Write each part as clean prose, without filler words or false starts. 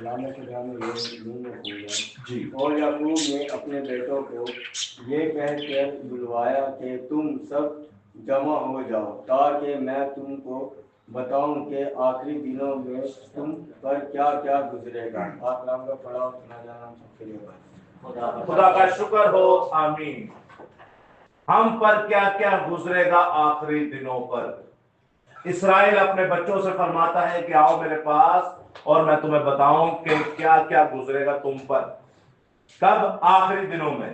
علامہ خدا میں یہ کھولا جی، اور یعقوب نے اپنے بیٹوں کو یہ کہہ کر بلوایا کہ تم سب جمع ہو جاؤ تاکہ میں تم کو بتاؤں کہ آخری دنوں میں تم پر کیا کیا گزرے گا۔ آپ نام کا پڑھا اور سنا جانا ہم سب کے لیے بات۔ خدا کا شکر ہو، آمین۔ ہم پر کیا کیا گزرے گا آخری دنوں پر۔ اسرائیل اپنے بچوں سے فرماتا ہے کہ آؤ میرے پاس اور میں تمہیں بتاؤں کہ کیا کیا گزرے گا تم پر، کب؟ آخری دنوں میں۔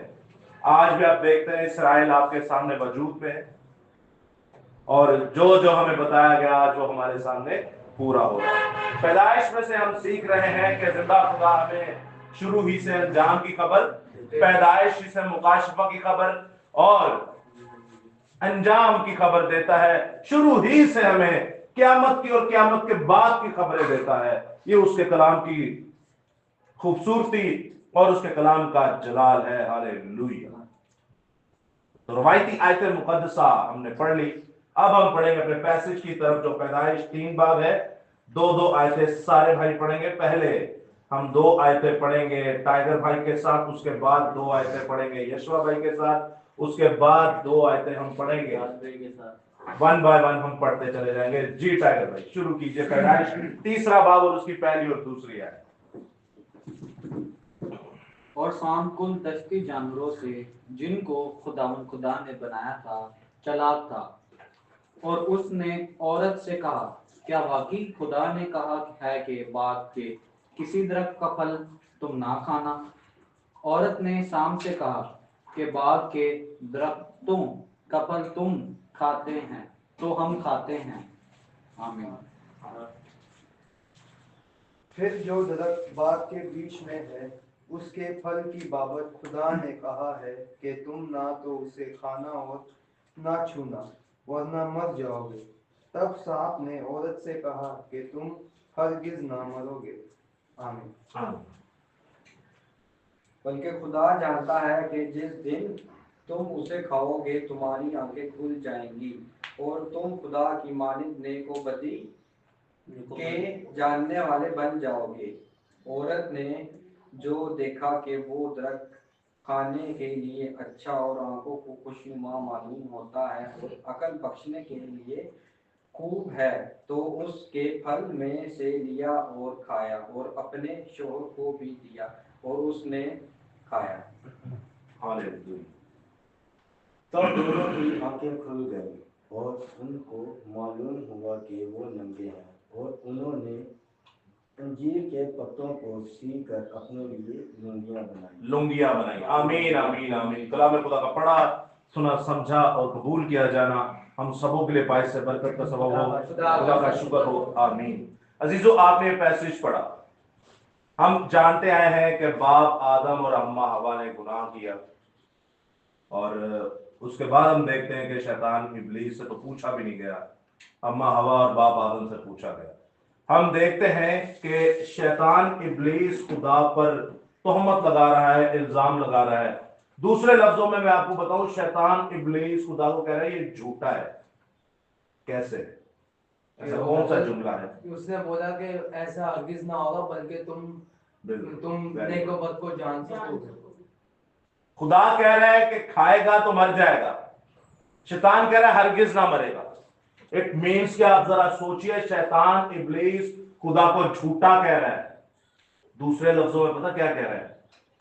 آج بھی آپ دیکھتے ہیں اسرائیل آپ کے سامنے وجود میں ہے، اور جو جو ہمیں بتایا گیا جو ہمارے سامنے پورا ہو رہا ہے۔ پیدائش میں سے ہم سیکھ رہے ہیں کہ زندہ خدا ہمیں شروع ہی سے انجام کی خبر، پیدائش ہی سے مکاشفہ کی خبر اور انجام کی خبر دیتا ہے۔ شروع ہی سے ہمیں قیامت کی اور قیامت کے بعد کی خبریں دیتا ہے۔ یہ اس کے کلام کی خوبصورتی اور اس کے کلام کا جلال ہے۔ ہاللیلویہ۔ تو روایتی آیت مقدسہ ہم نے پڑھ لی، اب ہم پڑھیں گے اپنے پیسج کی طرف جو پیدائش 3 باب ہے۔ دو آیتیں سارے بھائی پڑھیں گے۔ پہلے ہم 2 آیتیں پڑھیں گے ٹائیگر بھائی کے ساتھ، اس کے بعد 2 آیتیں پڑھیں گے یشوا بھائی کے ساتھ، اس کے بعد 2 آیتیں ہم پڑھیں گے 1 بائی 1 ہم پڑھتے چلے جائیں گے۔ جی ٹائیگر بھائی شروع کیجئے پیدائش 3 باب اور اس کی پہلی اور دوسری آیت۔ اور سام کل دشتی جانوروں سے جن کو خدا نے بنایا تھا چلاک تھا، اور اس نے عورت سے کہا کیا واقعی خدا نے کہا ہے کہ باغ کے کسی درخت کا پھل تم نہ کھانا؟ عورت نے سام سے کہا کہ باغ کے درختوں کا پھل تم کھاتے ہیں تو ہم کھاتے ہیں۔ آمین۔ پھر جو درخت باغ کے بیچ میں ہے اس کے پھل کی بابت خدا نے کہا ہے کہ تم نہ تو اسے کھانا اور نہ چھونا ورنہ مر جاؤ گے۔ تب سانپ نے عورت سے کہا کہ تم ہرگز نہ مرو گے۔ آمین۔ بلکہ خدا جانتا ہے کہ جس دن تم اسے کھاؤ گے تمہاری آنکھیں کھل جائیں گی اور تم خدا کی مانند نیک و بدی کے جاننے والے بن جاؤ گے۔ عورت نے جو دیکھا کہ وہ درخت کھانے کے لیے اچھا اور آنکھوں کو خوشنما معلوم ہوتا ہے اور عقل بخشنے کے لیے خوب ہے، تو اس کے پھل میں سے لیا اور کھایا اور اپنے شوہر کو بھی دیا اور اس نے کھایا۔ ہاللیلویہ۔ تب دونوں کی آنکھیں کھل گئیں اور ان کو معلوم ہوا کہ وہ ننگے ہیں، اور انہوں نے انجیر کے پتوں کو سی کر اپنے لیے لنگیاں بنائی۔ آمین آمین آمین۔ کلام خدا کا پڑھا، سنا، سمجھا اور قبول کیا جانا ہم سبوں کے لیے باعث برکت کا سبب ہو۔ خدا کا شکر ہو، آمین۔ عزیزو آپ نے پیسج پڑھا، ہم جانتے آئے ہیں کہ باپ آدم اور اماں حوا نے گناہ کیا، اور اس کے بعد ہم دیکھتے ہیں کہ شیطان ابلیس سے تو پوچھا بھی نہیں گیا، اماں حوا اور باپ آدم سے پوچھا گیا۔ ہم دیکھتے ہیں کہ شیطان ابلیس خدا پر تہمت لگا رہا ہے، الزام لگا رہا ہے۔ دوسرے لفظوں میں آپ کو بتاؤں، شیطان ابلیس خدا کو کہہ رہا ہے یہ جھوٹا ہے۔ کیسے؟ ایسا کون سا جملہ ہے؟ اس نے بولا کہ ایسا ہرگز نہ ہوگا بلکہ تم نیک و بد کو جان سکو گے۔ خدا کہہ رہا ہے کہ کھائے گا تو مر جائے گا، شیطان کہہ رہا ہے ہرگز نہ مرے گا۔ اٹ مینس کہ آپ ذرا سوچئے، شیطان ابلیس خدا کو جھوٹا کہہ رہا ہے۔ دوسرے لفظوں میں پتہ کیا کہہ رہا ہے؟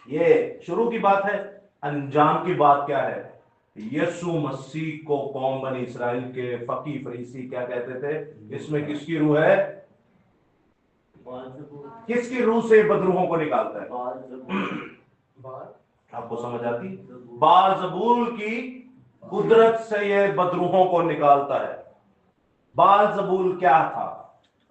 یہ شروع کی بات ہے، انجام کی بات کیا ہے؟ یسوع مسیح کو قوم بنی اسرائیل کے فقی فریسی کیا کہتے تھے؟ اس میں کس کی روح ہے؟ کس کی روح سے بدروحوں کو نکالتا ہے؟ آپ کو سمجھ آتی؟ بال-زبول کی قدرت سے یہ بدروحوں کو نکالتا ہے۔ بال-زبول کیا تھا؟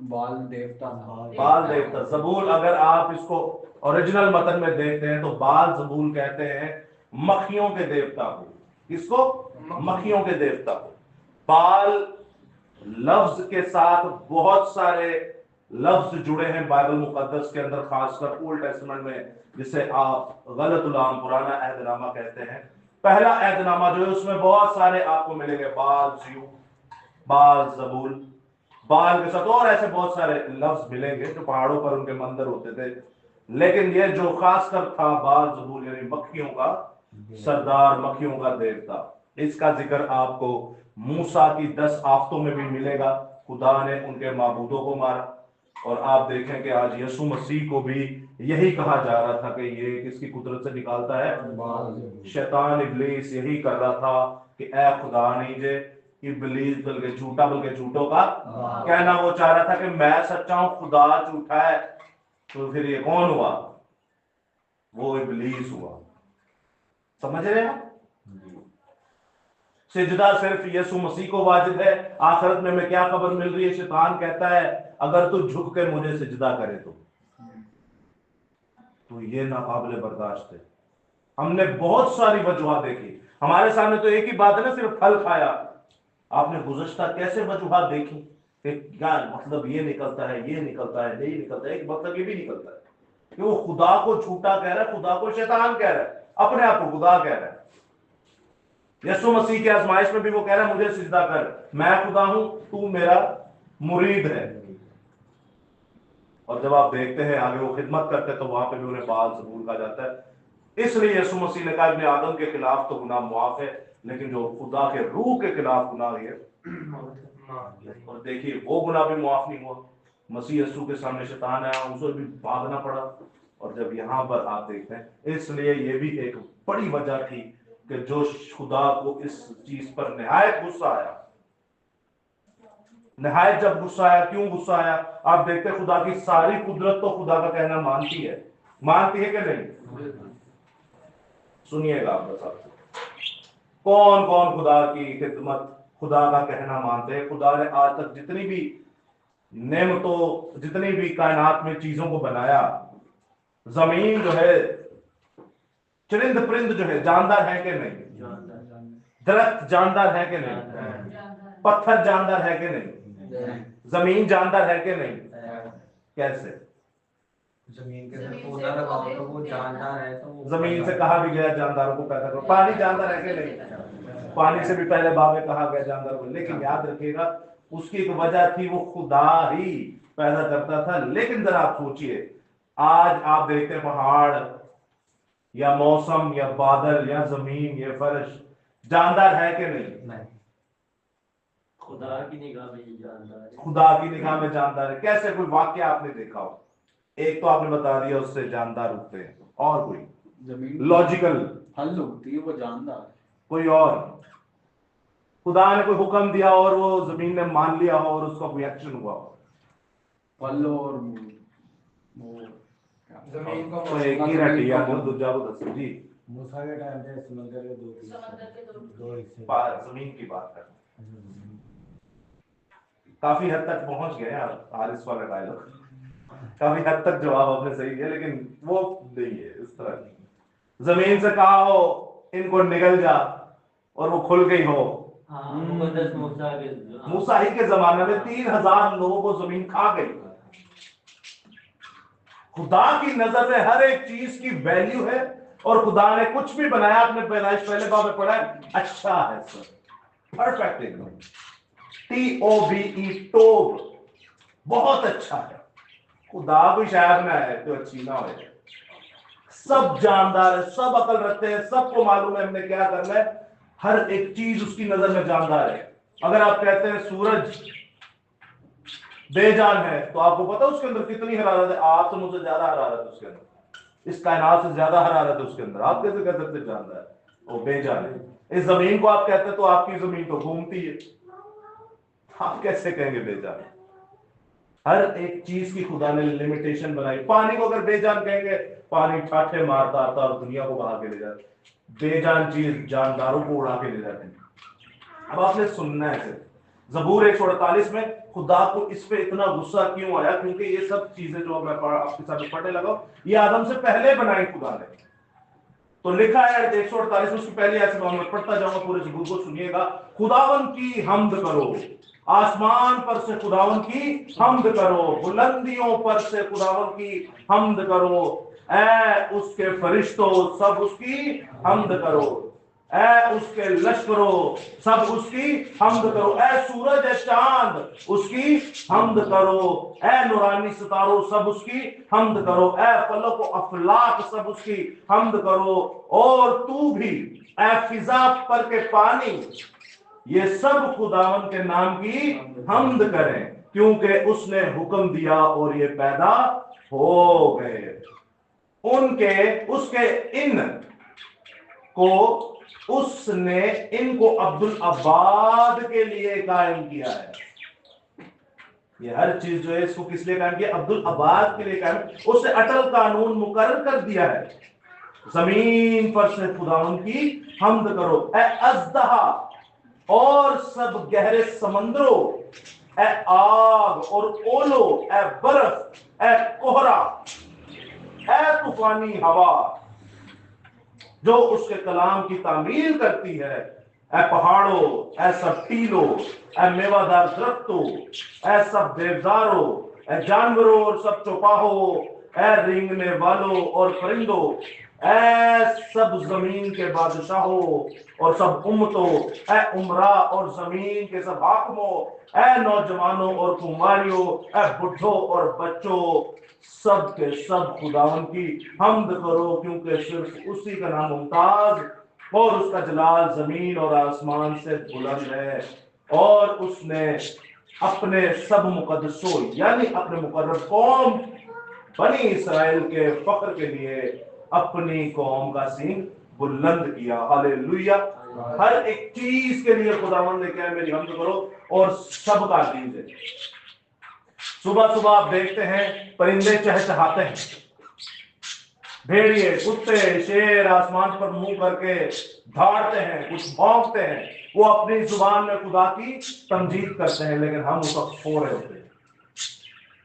بال دیوتا تھا۔ بال دیوتا۔ زبول اگر آپ اس کو اوریجنل متن میں دیکھتے ہیں تو بال زبول کہتے ہیں مکھیوں کے دیوتا کو۔ کس کو؟ مکھیوں کے دیوتا کو۔ بال لفظ کے ساتھ بہت سارے لفظ جڑے ہیں بائبل مقدس کے اندر، خاص کر اولڈ ٹیسٹمنٹ میں، جسے آپ غلط العام پرانا عہد نامہ کہتے ہیں۔ پہلا عہد نامہ جو ہے اس میں بہت سارے آپ کو ملیں گے، بال زیو، بال زبول، बाल के साथ, और ऐसे बहुत सारे लफ्ज मिलेंगे जो पहाड़ों पर उनके मंदिर होते थे। लेकिन ये जो खासकर था बाल ज़बूल यानी मक्खियों का सरदार, मक्खियों का देवता, इसका जिक्र आपको मूसा की 10 आफतों में भी मिलेगा। खुदा ने उनके माबूदों को मारा। और आप देखें कि आज यीशु मसीह को भी यही कहा जा रहा था कि ये किसकी कुदरत से निकालता है? शैतान इब्लीस यही कर रहा था कि ए खुदा नहीं जे इब्लीस बल्कि झूठा, बल्कि झूठों का कहना वो चाह रहा था कि मैं सच्चा हूं, खुदा झूठा है। तो फिर ये कौन हुआ? वो इब्लीस हुआ। समझ रहे हैं? सिजदा सिर्फ यीशु मसीह को वाजिब है। आखिरत में हमें क्या खबर मिल रही है? शैतान कहता है अगर तू झुक के मुझे सिजदा करे तो ये नाकाबिले बर्दाश्त है। हमने बहुत सारी वजूहत देखी, हमारे सामने तो एक ही बात है ना, सिर्फ फल खाया। आपने गुज़श्ता कैसे वजूहत देखी कि क्या मतलब ये निकलता है, ये निकलता है, ये निकलता है, एक मतलब ये भी निकलता है कि वो खुदा को झूठा कह रहा है, खुदा को शैतान कह रहा है, अपने आप को खुदा कह रहा है। यीशु मसीह के आजमाइश में भी वो कह रहा है मुझे सिजदा कर, मैं खुदा हूं, तू मेरा मुरीद है। और जब आप देखते हैं आगे वो खिदमत करते हैं तो वहां पे भी उन्हें बाल ज़बूल कहा जाता है। इसलिए यीशु मसीह ने कहा इब्ने आदम के खिलाफ तो गुनाह मुआफ है, लेकिन जो खुदा के रूह के खिलाफ गुनाह है, और देखिए वो गुनाह भी मुआफ नहीं हुआ। मसीह यीशु के सामने शैतान आया, उसे भी भागना पड़ा। और जब यहाँ पर आप देखते हैं, इसलिए ये भी एक बड़ी वजह थी कि जो खुदा को इस चीज पर निहायत गुस्सा आया। निहायत जब गुस्सा आया, क्यों गुस्सा आया? आप देखते हैं खुदा की सारी कुदरत तो खुदा का कहना मानती है कि नहीं? सुनिएगा आप बस आपसे, कौन कौन खुदा की खिदमत, खुदा का कहना मानते हैं? खुदा ने आज तक जितनी भी नेमतों, जितनी भी कायनात में चीजों को बनाया, जमीन जो है, चरिंद परिंद जो है, जानदार है कि नहीं? दरख्त जानदार है कि नहीं? पत्थर जानदार है कि नहीं? जमीन जानदार है कि नहीं? कैसे? जमीन के अंदर पौधा लगाओ तो वो जानदार है, तो जमीन से कहा भी गया जानदारों को पैदा करो। पानी जानदार है कि नहीं? पानी से भी पहले बाब में कहा गया जानदारों को। लेकिन याद रखिएगा उसकी एक वजह थी, वो खुदा ही पैदा करता था। लेकिन जरा आप सोचिए, आज आप देखते हैं पहाड़ या मौसम या बादल या जमीन या फर्श जानदार है कि नहीं? खुदा की निगाह में ही जानदार है। खुदा की निगाह में जानदार है। कैसे? कोई वाक्य आपने देखा हो? एक तो आपने बता दिया उससे जानदार उगते हैं, और कोई जमीन लॉजिकल फल उगती है, वो जानदार है। कोई और खुदा ने कोई हुक्म दिया और वो जमीन ने मान लिया हो और उसका कोई एक्शन हुआ हो? फल और वो जमीन को तो एक ही रटी या दूसरा को दस जी मूसा के टाइम पे समंदर के दो हिस्से जमीन की बात कर, काफी हद तक पहुंच गए आप। हारिस वाला डायलॉग काफी हद तक जवाब आपने सही दिया, लेकिन वो नहीं है इस तरह की। जमीन से कहा हो इनको निकल जा और वो खुल गई हो। मुकद्दस मूसा ही के जमाने में 3000 लोगों को जमीन खा गई। खुदा की नजर में हर एक चीज की वैल्यू है, और खुदा ने कुछ भी बनाया, अपने पैदाइश पहले बाब में पढ़ा है, अच्छा है सर, परफेक्ट एकदम, TOBE टोब, बहुत अच्छा है। खुदा भी शायद ना है तो अच्छी ना हो। सब जानदार है, सब अकल रखते हैं, सबको मालूम है हमने क्या करना है, हर एक चीज उसकी नजर में जानदार है। अगर आप कहते हैं सूरज बेजान है, तो आपको पता है उसके अंदर कितनी हरारत है? आप तो मुझसे ज्यादा हरारत है उसके अंदर, इस कायनात से ज्यादा हरारत है उसके अंदर। आप कैसे कह सकते जानदार है? वो बेजान है। इस जमीन को आप कहते हैं तो आपकी जमीन तो घूमती है, आप कैसे कहेंगे बेजान? हर एक चीज की खुदा ने लिमिटेशन बनाई। पानी को अगर बेजान कहेंगे, पानी ठाठे मारता आता और दुनिया को बहा के ले जाता। बेजान चीज जानदारों को उड़ा के ले जाती। अब आपने सुनना है सिर्फ ज़बूर 148 में खुदा को इस पे इतना गुस्सा क्यों आया? क्योंकि ये सब चीजें जो मैं आपके साथ पढ़ने लगा, ये आदम से पहले बनाई खुदा ने। तो लिखा है 148 में, उसकी पहली ऐसे मैं पढ़ता जाऊंगा, पूरे ज़बूर को सुनिएगा। खुदावन की हम्द करो, आसमान पर से खुदावन की हम्द करो, बुलंदियों पर से खुदावन की हम्द करो, ऐ उसके फरिश्तों सब उसकी हम्द करो। اے اس کے لشکروں سب اس کی حمد کرو، اے سورج اے چاند اس کی حمد کرو، اے نورانی ستاروں سب اس کی حمد کرو، اے فلک و افلاک سب اس کی حمد کرو، اور تو بھی اے فضا پر کے پانی، یہ سب خداوند کے نام کی حمد کریں، کیونکہ اس نے حکم دیا اور یہ پیدا ہو گئے۔ اس کے ان کو اس نے ان کو عبدالعباد کے لیے قائم کیا ہے۔ یہ ہر چیز جو ہے اس کو کس لیے قائم کیا؟ عبدالعباد کے لیے قائم، اس نے اٹل قانون مقرر کر دیا ہے، زمین پر سے خداوند کی حمد کرو، اے اژدہا اور سب گہرے سمندروں، اے آگ اور اولو، اے برف، اے کوہرا، اے طوفانی ہوا جو اس کے کلام کی تعمیل کرتی ہے، اے پہاڑوں، اے سب ٹیلو، اے میوہ دار درختوں، اے سب دیوداروں، اے جانوروں اور سب چوپاہوں، اے رینگنے والوں اور پرندوں، اے سب زمین کے بادشاہوں اور سب امتوں، اے عمراء اور زمین کے سب حاکموں، اے نوجوانوں اور کماریوں، اے بڈھوں اور بچوں، سب کے سب خداوند کی حمد کرو، کیونکہ صرف اسی کا نام ممتاز اور اس کا جلال زمین اور آسمان سے بلند ہے، اور اس نے اپنے سب مقدسوں یعنی اپنے مقرب قوم بنی اسرائیل کے فخر کے لیے اپنی قوم کا سینگ بلند کیا۔ ہاللیلویہ۔ ہر ایک چیز کے لیے خداوند نے کیا؟ میری حمد کرو، اور سب کا عزیز ہے۔ صبح صبح آپ دیکھتے ہیں پرندے چہچہاتے ہیں، بھیڑیے، کتے، شیر آسمان پر منہ کر کے دھاڑتے ہیں، کچھ بھونکتے ہیں، وہ اپنی زبان میں خدا کی تمجید کرتے ہیں، لیکن ہم اس وقت سو رہے ہوتے ہیں،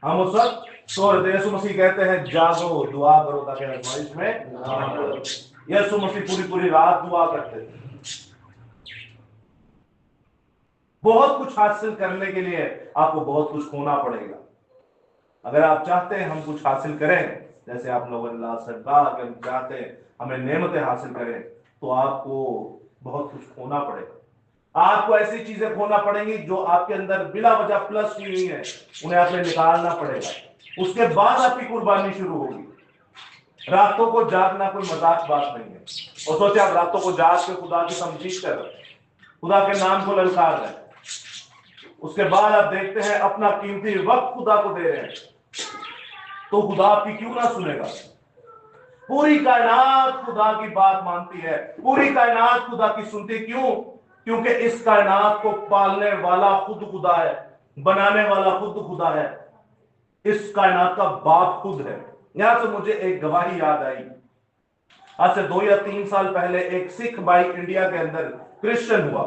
ہم اس وقت سو رہے تھے۔ یسوع مسیح کہتے ہیں جاگو، دعا کرو تاکہ آزمائش میں نہ پڑو۔ یسوع مسیح پوری رات دعا کرتے تھے۔ بہت کچھ حاصل کرنے کے لیے آپ کو بہت کچھ کھونا پڑے گا۔ اگر آپ چاہتے ہیں ہم کچھ حاصل کریں، جیسے آپ لوگوں نے اللہ سے کہا کہ ہم چاہتے ہیں ہمیں نعمتیں حاصل کریں، تو آپ کو بہت کچھ کھونا پڑے گا۔ آپ کو ایسی چیزیں کھونا پڑیں گی جو آپ کے اندر بلا وجہ پلس کی ہوئی ہیں، انہیں آپ نے نکالنا پڑے گا۔ اس کے بعد آپ کی قربانی شروع ہوگی۔ راتوں کو جاگنا کوئی مذاق بات نہیں ہے، اور سوچے آپ راتوں کو جاگ کے خدا کی تمجید کر رہے ہیں، خدا کے نام کو للکار رہے ہیں، اس کے بعد آپ دیکھتے ہیں اپنا قیمتی وقت خدا کو دے رہے ہیں، تو خدا آپ کی کیوں نہ سنے گا؟ پوری کائنات خدا کی بات مانتی ہے، پوری کائنات خدا کی سنتی، کیوں؟ کیونکہ اس کائنات کو پالنے والا خود خدا ہے، بنانے والا خود خدا ہے، اس کائنات کا باپ خود ہے۔ یہاں سے مجھے ایک گواہی یاد آئی۔ آج سے 2 یا 3 سال پہلے ایک سکھ بھائی انڈیا کے اندر کرسچن ہوا،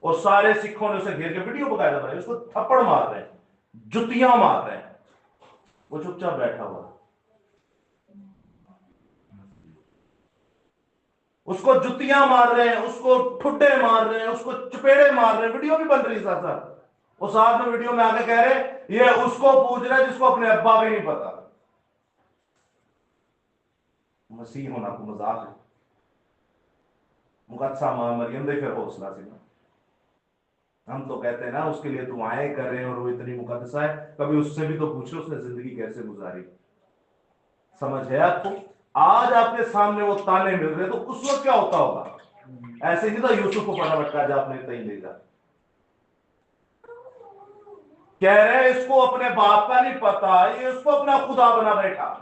اور سارے سکھوں نے اسے گھیر کے ویڈیو باقاعدہ بنائی، اس کو تھپڑ مار رہے ہیں، جتیاں مار رہے ہیں، وہ چپ چاپ بیٹھا ہوا، اس کو جتیاں مار رہے ہیں، اس کو ٹھڈے مار رہے ہیں، اس کو چپیڑے مار رہے ہیں، ویڈیو بھی بن رہی ساتھ ساتھ۔ وہ صاحب نے ویڈیو میں آ کے کہہ رہے یہ اس کو پوچھ رہے جس کو اپنے ابا بھی نہیں پتا۔ مسیح ہونا کو مذاق ہے؟ مقدسہ ماں مریم دے پھر حوصلہ سے نا، ہم تو کہتے ہیں نا اس کے لیے دعائیں کر رہے ہیں اور وہ اتنی مقدسہ ہے، کبھی اس سے بھی تو پوچھو اس نے زندگی کیسے گزاری۔ سمجھ ہے آپ کو؟ آج آپ کے سامنے وہ تانے مل رہے تو اس وقت کیا ہوتا ہوگا؟ ایسے نہیں تھا یوسف کو پڑا بٹکا جا اپنے تئیں لے جا، کہہ رہے اس کو اپنے باپ کا نہیں پتا، یہ اس کو اپنا خدا بنا بیٹھا۔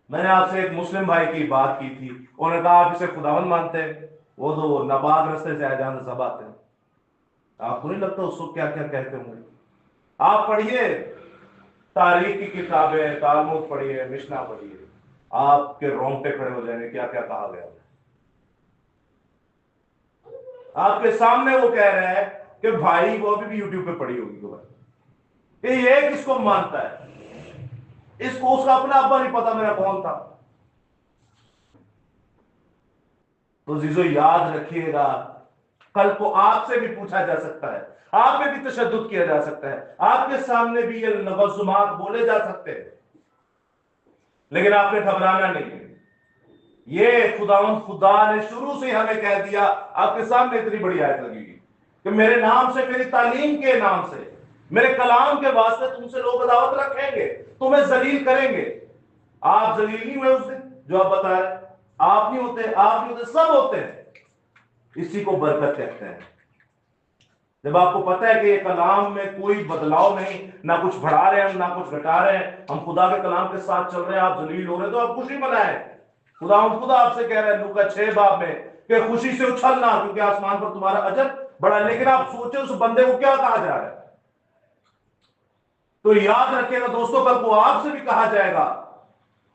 میں نے آپ سے ایک مسلم بھائی کی بات کی تھی، انہوں نے کہا آپ اسے خداوند مانتے ہیں، وہ تو ناپاک رستے سے جان سب آتے ہیں، آپ کو نہیں لگتا اس کو کیا کیا کہتے ہوں گے؟ آپ پڑھیے تاریخ کی کتابیں، تالمود پڑھیے، مشنا پڑھیے، آپ کے رونگٹے کھڑے ہو جائیں گے کیا کیا کہا گیا۔ آپ کے سامنے وہ کہہ رہے ہیں کہ بھائی وہ بھی یوٹیوب پہ پڑھی ہوگی کہ یہ کس کو مانتا ہے، اس کو اس کا اپنا ابا نہیں پتا میرا کون تھا۔ تو عزیزو یاد رکھیے گا، کل کو آپ سے بھی پوچھا جا سکتا ہے، آپ پہ بھی تشدد کیا جا سکتا ہے، آپ کے سامنے بھی یہ لفظات بولے جا سکتے ہیں، لیکن آپ نے گھبرانا نہیں ہے۔ ये खुदा ने शुरू से हमें कह दिया, आपके सामने इतनी बड़ी आयत लगेगी कि मेरे नाम से, मेरी तालीम के नाम से, मेरे कलाम के वास्ते तुमसे लोग अदावत रखेंगे, तुम्हें जलील करेंगे। आप जलील नहीं हुए उस दिन जो आप बता रहे, आप नहीं होते, आप नहीं होते, सब होते हैं। इसी को बरकत कहते हैं। जब आपको पता है कि ये कलाम में कोई बदलाव नहीं, ना कुछ बढ़ा रहे हैं ना कुछ घटा रहे हैं, हम खुदा के कलाम के साथ चल रहे हैं, आप जलील हो रहे हैं, तो आप खुशी मनाएं। खुदा आपसे कह रहे हैं लूका 6 बाब में कि खुशी से उछलना, क्योंकि आसमान पर तुम्हारा अजर बड़ा। लेकिन आप सोचे उस बंदे को क्या कहा जा रहा है? तो याद रखिएगा दोस्तों, कल को आपसे भी कहा जाएगा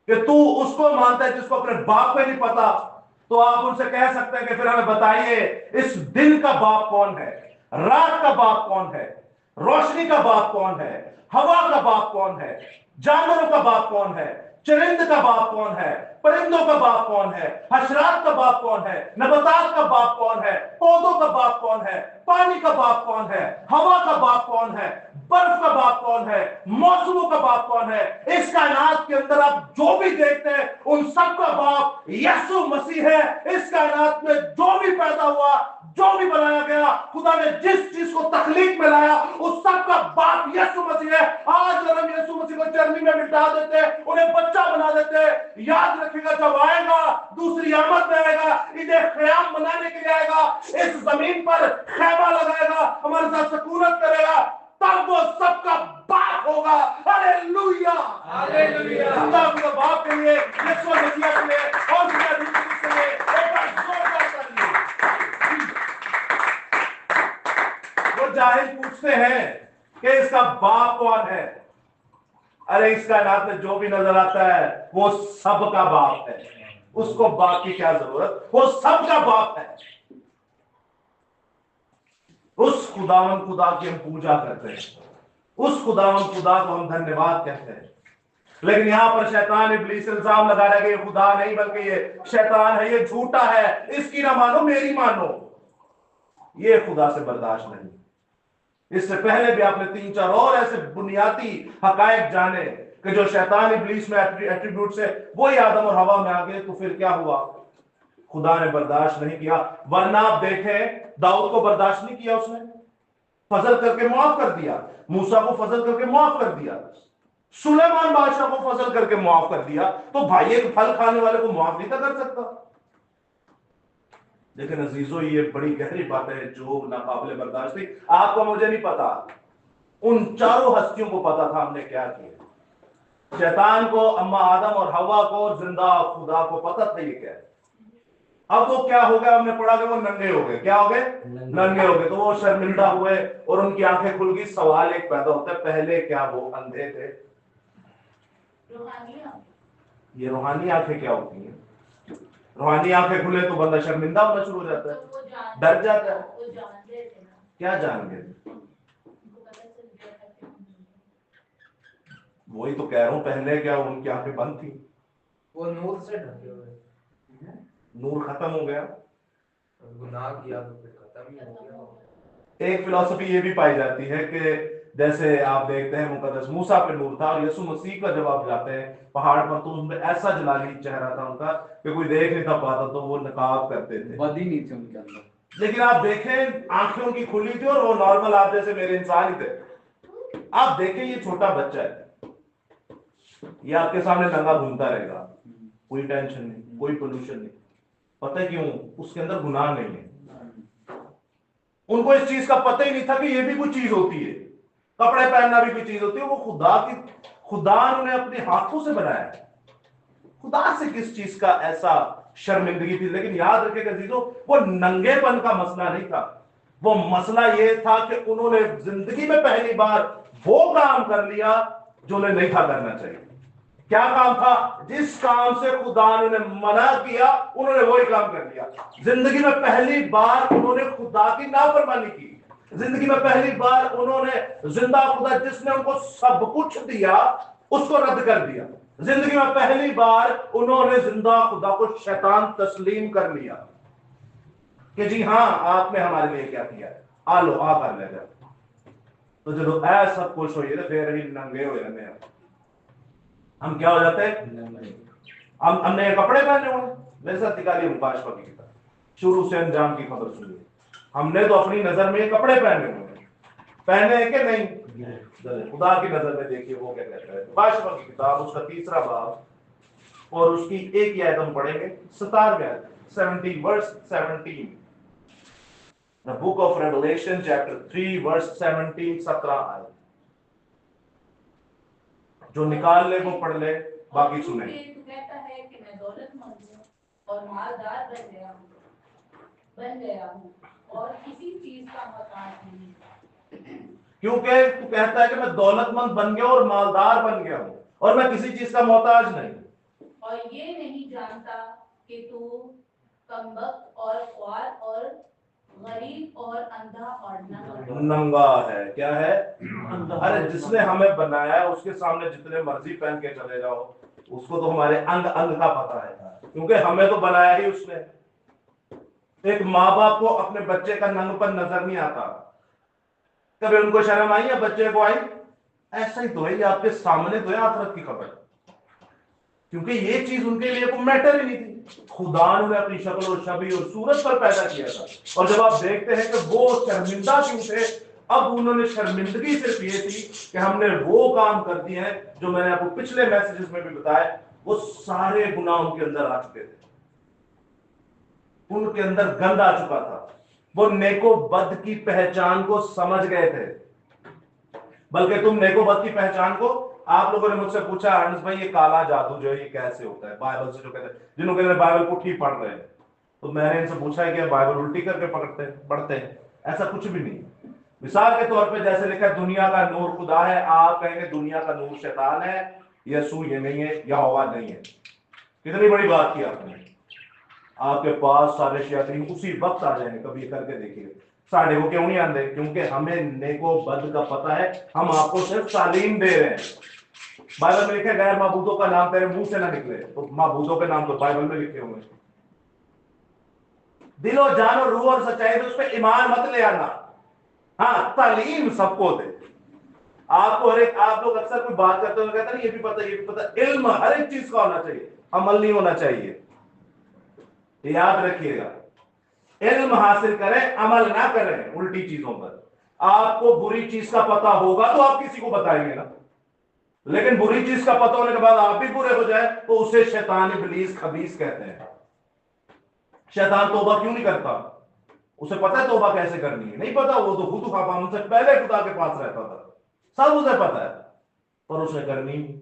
कि तू उसको मानता है जिसको अपने बाप पे नहीं पता, तो आप उनसे कह सकते हैं कि फिर हमें बताइए इस दिन का बाप कौन है, रात का बाप कौन है, रोशनी का बाप कौन है, हवा का बाप कौन है, जानवरों का बाप कौन है, चरिंद का बाप कौन है, परिंदों का बाप कौन है, हशरात का बाप कौन है, नबातात का बाप कौन है, पौधों का बाप कौन है, पानी का बाप कौन है, हवा का बाप कौन है, बर्फ का बाप कौन है, मौसमों का बाप कौन है। इस कायनात के अंदर आप जो भी देखते हैं उन सब का बाप यीशु मसीह है। इस कायनात में जो भी पैदा हुआ, जो भी बनाया गया, खुदा ने जिस चीज को तखलीक में लाया, उस सब का बाप यीशु मसीह है। आज अगर हम यीशु मसीह को चरनी में मिटा देते, उन्हें बच्चा बना देते, याद रखिएगा जब आएगा, दूसरी आमद में आएगा, इन्हें ख्याम मनाने के लिए आएगा, इस जमीन पर खैमा लगाएगा, हमारे साथ सकूनत करेगा, तब वो सबका बाप होगा। Hallelujah, hallelujah. खुदा अपने बाप के लिए, यीशु मसीह के लिए और के लिए एक बार जोरदार ताली। वो जाहिल पूछते हैं कि इसका बाप कौन है? अरे इस कायनात में जो भी नजर आता है वो सबका बाप है, उसको बाप की क्या जरूरत, वो सबका बाप है। उस खुदा की हम पूजा करते हैं, उस खुदा को हम धन्यवाद कहते हैं। लेकिन यहां पर शैतान इब्लीस इल्जाम लगा रहा है कि ये खुदा नहीं बल्कि ये शैतान है, ये झूठा है, इसकी ना मानो मेरी मानो। ये खुदा से बर्दाश्त नहीं। इससे पहले भी आपने 3-4 और ऐसे बुनियादी हकायक जाने कि जो शैतान इब्लीस में एट्रीब्यूट से वही आदम और हवा में आ गए, तो फिर क्या हुआ? खुदा ने बर्दाश्त नहीं किया। वरना आप देखें, दाऊद को बर्दाश्त नहीं किया, उसने फजल करके माफ कर दिया, मूसा को फजल करके माफ कर दिया, सुलेमान बादशाह को फजल करके माफ कर दिया। तो भाई एक फल खाने वाले को माफ नहीं कर सकता। लेकिन अजीजों, ये बड़ी गहरी बात है जो नाकाबिले बर्दाश्त थी। आपको मुझे नहीं पता, उन चारों हस्तियों को पता था हमने क्या किया। शैतान को, अम्मा आदम और हवा को और जिंदा खुदा को पता था ये क्या है। अब वो क्या हो गया, हमने पढ़ा कि वो नंगे हो गए। क्या हो गए? नंगे हो गए। तो वो शर्मिंदा हुए और उनकी आंखें खुल गई। सवाल एक पैदा होता है, पहले क्या वो अंधे थे? ये रूहानी आंखें क्या होती हैं? रूहानी आंखें खुले तो बंदा शर्मिंदा होना शुरू हो जाता है, डर जाता है। क्या जान गए? वही तो कह रहा हूं, पहले क्या उनकी आंखें बंद थी? वो नूर से ढके हुए, नूर खत्म हो गया, गुनाह किया तो फिर खत्म ही हो गया। एक फिलॉसफी ये भी पाई जाती है कि जैसे आप देखते हैं मुकद्दस मूसा पे नूर था, और यीशु मसीह का जब आप जाते हैं पहाड़ पर तो उसमें ऐसा जलाली चेहरा था उनका कि कोई देख नहीं था पाता, तो वो नकाब करते थे, बदी नहीं थी उनके अंदर। लेकिन आप देखें आंखें उनकी खुली थी और वो नॉर्मल आप जैसे मेरे इंसान ही थे। आप देखें ये छोटा बच्चा है, ये आपके सामने नंगा घूमता रहेगा, कोई टेंशन नहीं, कोई पोल्यूशन नहीं। पता है क्यों? उसके अंदर गुनाह नहीं है। उनको इस चीज का पता ही नहीं था कि ये भी कोई चीज होती है, कपड़े पहनना भी कोई चीज होती है। वो खुदा ने अपने हाथों से बनाया है। खुदा से किस चीज का ऐसा शर्मिंदगी थी? लेकिन याद रखिएगा अजीजों, वो नंगेपन का मसला नहीं था। वो मसला ये था कि उन्होंने जिंदगी में पहली बार वो काम कर लिया जो उन्हें नहीं था करना चाहिए। क्या काम था? जिस काम से खुदा ने मना किया उन्होंने वही काम कर लिया। जिंदगी में पहली बार उन्होंने खुदा की नाफरमानी की। जिंदगी में पहली बार उन्होंने जिंदा खुदा जिसने उनको सब कुछ दिया उसको रद्द कर दिया। जिंदगी में पहली बार उन्होंने जिंदा खुदा को शैतान तस्लीम कर लिया कि जी हाँ, आपने हमारे लिए क्या किया, आ लो, आ कर ले जाओ। तो जब ऐसा खुश होइए तो फिर ही नंगे हो जाते हैं। हम क्या हो जाते हैं? हमने कपड़े पहने हुए हैं। मेरे साथ निकालिए मुकाशफा की किताब, शुरू से अंजाम की खबर सुनिए। हमने तो अपनी नजर में ये कपड़े पहने हुए हैं, पहने हैं कि नहीं? खुदा की नजर में देखिए वो क्या कहता है। मुकाशफा की किताब उसका 3रा बाब और उसकी एक ही आयत हम पढ़ेंगे, 17वें आयत, 17 verse 17। The book of Revelation chapter 3 verse 17, 17 आयत। जो निकाल ले वो पढ़ ले, बाकी सुने। तू कहता है कि मैं दौलतमंद हूँ और मालदार बन गया हूँ और किसी चीज का मोहताज नहीं। क्योंकि तू कहता है कि मैं दौलतमंद बन गया और मालदार बन गया हूँ और मैं किसी चीज का मोहताज नहीं, और ये नहीं जानता कि तू कमबख्त और ख्वार और गरीब और अंधा और नंगा है। क्या है? अरे जिसने हमें बनाया है उसके सामने जितने मर्जी पहन के चले जाओ, उसको तो हमारे अंग अंग का पता है, क्योंकि हमें तो बनाया ही उसने। एक माँ बाप को अपने बच्चे का नंगपन नजर नहीं आता। कभी उनको शर्म आई या बच्चे को आई? ऐसा ही तो है, ये आपके सामने तो है आखिरत की खबर, क्योंकि ये चीज उनके लिए कोई मैटर ही नहीं थी। खुदा ने अपनी शक्ल और छवि और सूरत पर पैदा किया था, और जब आप देखते हैं कि वो शर्मिंदा क्यों थे, अब उन्होंने शर्मिंदगी सिर्फ ये थी कि हमने वो काम कर दिए हैं जो मैंने आपको पिछले मैसेजेस में भी बताया, वो सारे गुनाह उनके अंदर आ चुके थे, उनके अंदर गंद आ चुका था। वो नेको बद की पहचान को समझ गए थे। बल्कि तुम नेको बद की पहचान को, आप लोगों ने मुझसे पूछा अनस भाई ये काला जादू जो है ये कैसे होता है, बाइबल से जो कहते हैं, जिन्होंने कहते हैं बाइबल पुट्ठी पढ़ रहे हैं, तो मैंने इनसे पूछा है कि बाइबल उल्टी करके पढ़ते हैं? ऐसा कुछ भी नहीं। मिसाल के तौर पे जैसे लिखा है दुनिया का नूर खुदा है, आप कहेंगे दुनिया का नूर शैतान है, यसू ये नहीं है, यहोवा नहीं है। कितनी बड़ी बात की आपने। आपके पास सारे शैतान उसी वक्त आ जाएंगे, कभी ये करके देखिए। साढ़े को क्यों नहीं आते? क्योंकि हमें नेको बद का पता है, हम आपको सिर्फ तालीम दे रहे हैं। बाइबल में लिखे गैर माबूदों का नाम तेरे मुंह से ना निकले, तो माबूदों के नाम तो बाइबल में लिखे हुए। दिलो जान और रूह और सच्चाई में उस पर ईमान मत ले आना। हाँ, तालीम सबको दे। आपको हर एक, आप लोग अक्सर कोई बात करते हो कहते हैं ये भी पता ये भी पता, इल्म हर एक चीज का होना चाहिए, अमल नहीं होना चाहिए। याद रखिएगा, इल्म हासिल करें, अमल ना करें उल्टी चीजों पर। आपको बुरी चीज का पता होगा तो आप किसी को बताएंगे ना, लेकिन बुरी चीज का पता होने के बाद आप भी बुरे हो जाए तो उसे शैतान इब्लीस खबीस कहते हैं। शैतान तौबा क्यों नहीं करता? उसे पता है तौबा कैसे करनी है? नहीं पता। वो तो खुद हमसे पहले खुदा के पास रहता था, सब उसे पता है, पर उसे करनी नहीं।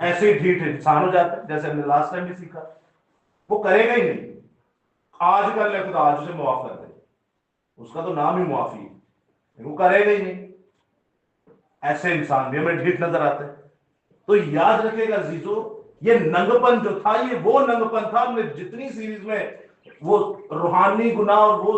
ऐसे ही ढीठ इंसान हो जाता है, जैसे हमने लास्ट टाइम भी सीखा। वो करेगा ही नहीं। आज कर ले खुदा, आज उसे मुआफ कर दे, उसका तो नाम ही मुआफी है, वो करेगा ही नहीं। ऐसे इंसान भी हमें ढीठ नजर आते हैं। तो याद रखिएगा अजीजों, ये नंगपन जो था, ये वो नंगपन था। हमने जितनी सीरीज में वो रूहानी गुनाह और वो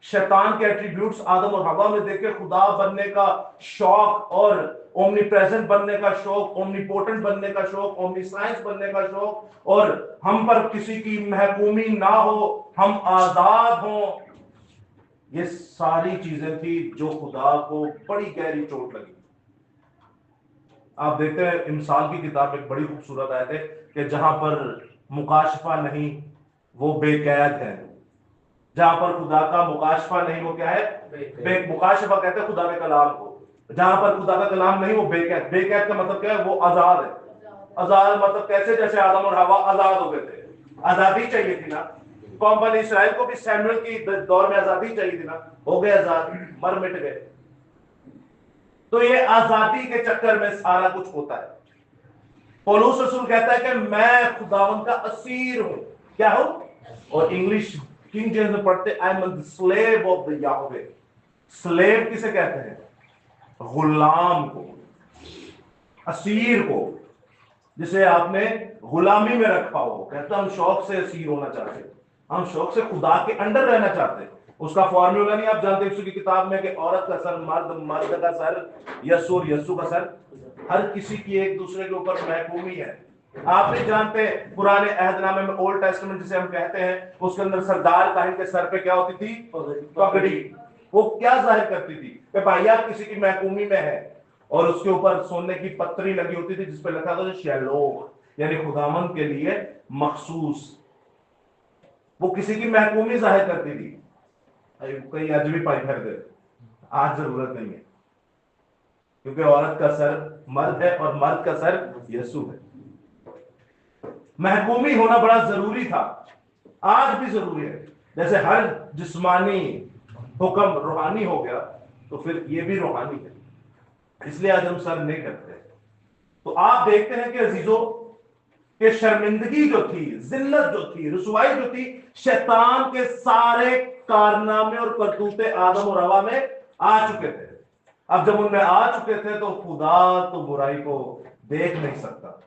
शैतान के एट्रीब्यूट्स आदम और हवा में देखे, खुदा बनने का शौक और ओमनी प्रेजेंट बनने का शौक, ओमनीपोटेंट बनने का शौक, ओमनी साइंस बनने का शौक, और हम पर किसी की महकूमी ना हो, हम आजाद हों, ये सारी चीजें थी जो खुदा को बड़ी गहरी चोट लगी। आप देखते हैं इमसाल की किताब में बड़ी खूबसूरत आयत है कि जहां पर मुकाशफा नहीं वो बेकैद है। जहां पर खुदा का मुकाशफा नहीं वो क्या है? मुकाशफा कहते हैं खुदा के कलाम को। जहां पर खुदा का कलाम नहीं वो बेकैद। बेकैद का मतलब क्या है? वो आजाद है। आजाद मतलब कैसे? जैसे आदम और हवा आजाद हो गए थे। आजादी चाहिए थी ना। कौम बनी इसराइल को भी सैमुएल की दौर में आजादी चाहिए थी ना, हो गए आजाद, मर मिट गए। तो ये आजादी के चक्कर में सारा कुछ होता है। पौलुस रसूल कहता है कि मैं खुदावंद का असीर हूं। क्या हूं? और इंग्लिश किंग जेम्स में पढ़ते I am the slave of the Yahweh. Slave किसे कहते हैं? गुलाम को, असीर को, जिसे आपने गुलामी में रखा हो। कहता हम शौक से असीर होना चाहते हैं, हम शौक से खुदा के अंडर रहना चाहते हैं। उसका फॉर्मूला नहीं आप जानते यीशु की किताब में कि औरत का सर मर्द, मर्द का सर यस्सु और यस्सु का सर। हर किसी की एक दूसरे के ऊपर महकूमी है। आप नहीं जानते पुराने अहदनामे में, ओल्ड टेस्टामेंट जिसे हम कहते हैं, उसके अंदर सरदार काहिन के सर पे क्या होती थी? पगड़ी। वो क्या जाहिर करती थी कि भाई आप किसी की महकूमी में है, और उसके ऊपर सोने की पत्थरी लगी होती थी जिसपे लिखा था शैलोह, यानी खुदावंद के लिए मखसूस। वो किसी की महकूमी जाहिर करती थी, कई आज भी पाई कर दे, आज जरूरत नहीं है, क्योंकि औरत का सर मर्द है और मर्द का सर यीशु है। महकूमी होना बड़ा जरूरी था, आज भी जरूरी है। जैसे हर जिस्मानी हुक्म रूहानी हो गया, तो फिर ये भी रूहानी है, इसलिए आज हम सर नहीं करते। तो आप देखते हैं कि अजीजों कि शर्मिंदगी जो थी, जिल्लत जो थी, रुसवाई जो थी, शैतान के सारे कारनामे और करतूते आदम और हवा में आ चुके थे। अब जब उनमें आ चुके थे तो खुदा तो बुराई को देख नहीं सकता,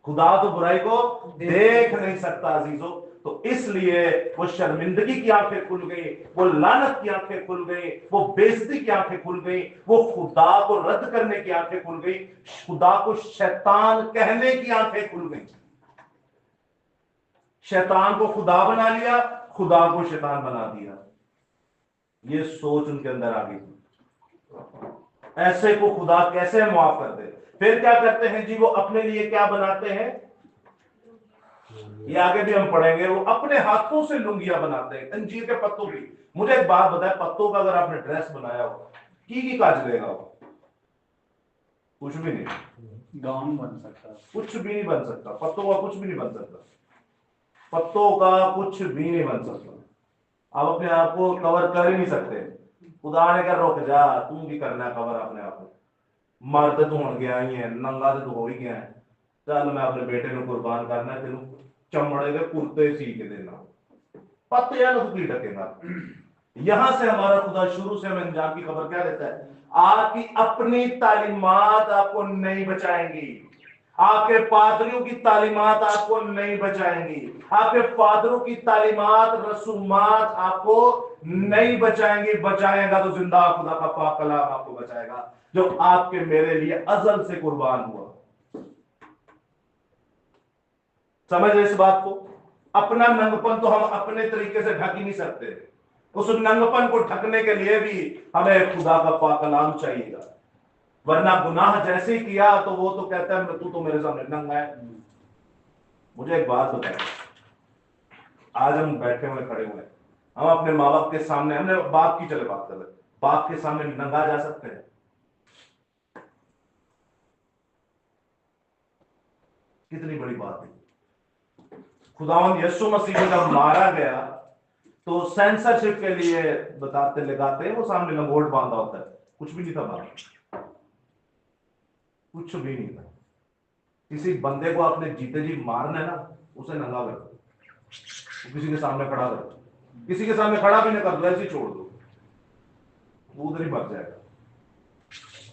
खुदा तो बुराई को देख नहीं सकता अजीजों। तो इसलिए वो शर्मिंदगी की आंखें खुल गई, वो लानत की आंखें खुल गई, वो बेइज्जती की आंखें खुल गई, वो खुदा को रद्द करने की आंखें खुल गई, खुदा को शैतान कहने की आंखें खुल गई। शैतान को खुदा बना लिया, खुदा को शैतान बना दिया, ये सोच उनके अंदर आ गई। ऐसे को खुदा कैसे माफ कर दे? फिर क्या करते हैं जी, वो अपने लिए क्या बनाते हैं, ये आगे भी हम पढ़ेंगे। वो अपने हाथों से लुंगियां बनाते हैं अंजीर के पत्तों की। मुझे एक बात बताए, पत्तों का अगर आपने ड्रेस बनाया हो, की काज लेगा वो? कुछ भी नहीं, गाउन बन सकता है, कुछ भी नहीं बन सकता, पत्तों का कुछ भी नहीं बन सकता, पत्तों का कुछ भी नहीं बन सकता। आप अपने आप को कवर कर ही नहीं सकते। खुदा ने कहा रोक जा, तू भी करना कवर अपने आप को, मर्द तू होन गया ही है, नंगा तो हो ही गया है, चल मैं अपने बेटे को कुर्बान करना है, तेन चमड़े के कुर्ते सी के देना, पत्ते या तू की ढकेगा। यहां से हमारा खुदा शुरू से हमें अंजाम की खबर क्या देता है, आपकी अपनी तालीमात आपको नहीं बचाएंगी, आपके पादरियों की तालीमात आपको नहीं बचाएंगी, आपके फादरों की तालीमात रसूमात आपको नहीं बचाएंगी। बचाएगा तो जिंदा खुदा का पाक कलाम आपको बचाएगा, जो आपके मेरे लिए अजल से कुर्बान हुआ। समझ रहे इस बात को? अपना नंगपन तो हम अपने तरीके से ढक ही नहीं सकते, उस नंगपन को ढकने के लिए भी हमें खुदा का पाक कलाम चाहिएगा, वरना गुनाह जैसे ही किया तो वो तो कहता है तू तो मेरे सामने नंगा है। मुझे एक बात बताए, आज हम बैठे हुए खड़े हुए, हम अपने माँ बाप के सामने, हमने बाप की चले बात कर रहे, बाप के सामने नंगा जा सकते हैं? कितनी बड़ी बात है। खुदावंद यीशु मसीह को जब मारा गया तो सेंसरशिप के लिए बताते लगाते वो सामने लंगोट बांधा होता है, कुछ भी नहीं था बाहर, कुछ भी नहीं था। किसी बंदे को आपने जीते जी मारना है ना, उसे नंगा कर दो, किसी के सामने खड़ा कर दो, किसी के सामने खड़ा भी ना कर दो, ऐसे ही छोड़ दो, वो उधर ही मर जाएगा।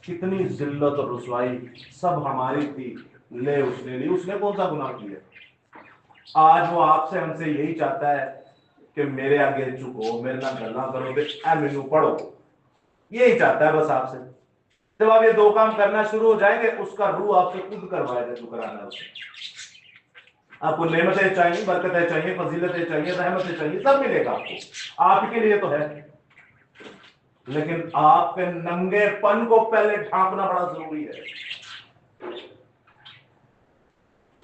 कितनी जिल्लत और रुसवाई सब हमारी थी, ले उसने ली, उसने कौन सा गुनाह किया? आज वो आपसे हमसे यही चाहता है कि मेरे आगे झुको, मेरे नाम गल्ला करो, ए मेनू पढ़ो, यही चाहता है बस आपसे। जब आप ये दो काम करना शुरू हो जाएंगे, उसका रूह आपसे खुद करवाएगा जो कराना है उसे। आपको नेमतें चाहिए, बरकतें चाहिए, फजीलतें चाहिए, रहमतें चाहिए, सब मिलेगा आपको, आपके लिए तो है, लेकिन आपके नंगेपन को पहले ढांकना बड़ा जरूरी है।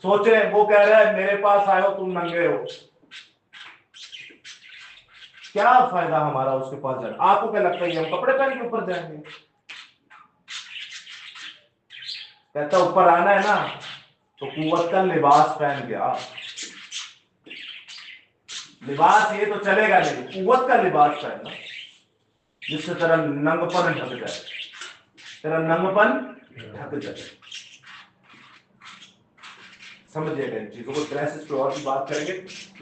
सोचे वो कह रहा है मेरे पास आए हो तुम नंगे हो, क्या फायदा हमारा उसके पास जाना? आपको क्या लगता है हम कपड़े पहन के ऊपर जाएंगे? कहता ऊपर आना है ना तो कुव्वत का लिबास पहन के आ। लिबास ये तो चलेगा नहीं, कुव्वत का लिबास पहनना जिससे तेरा नंगपन ढक जाए, तेरा नंगपन ढक जाए। समझिएगा इन चीजों को, ड्रेसेस पे और भी बात करेंगे,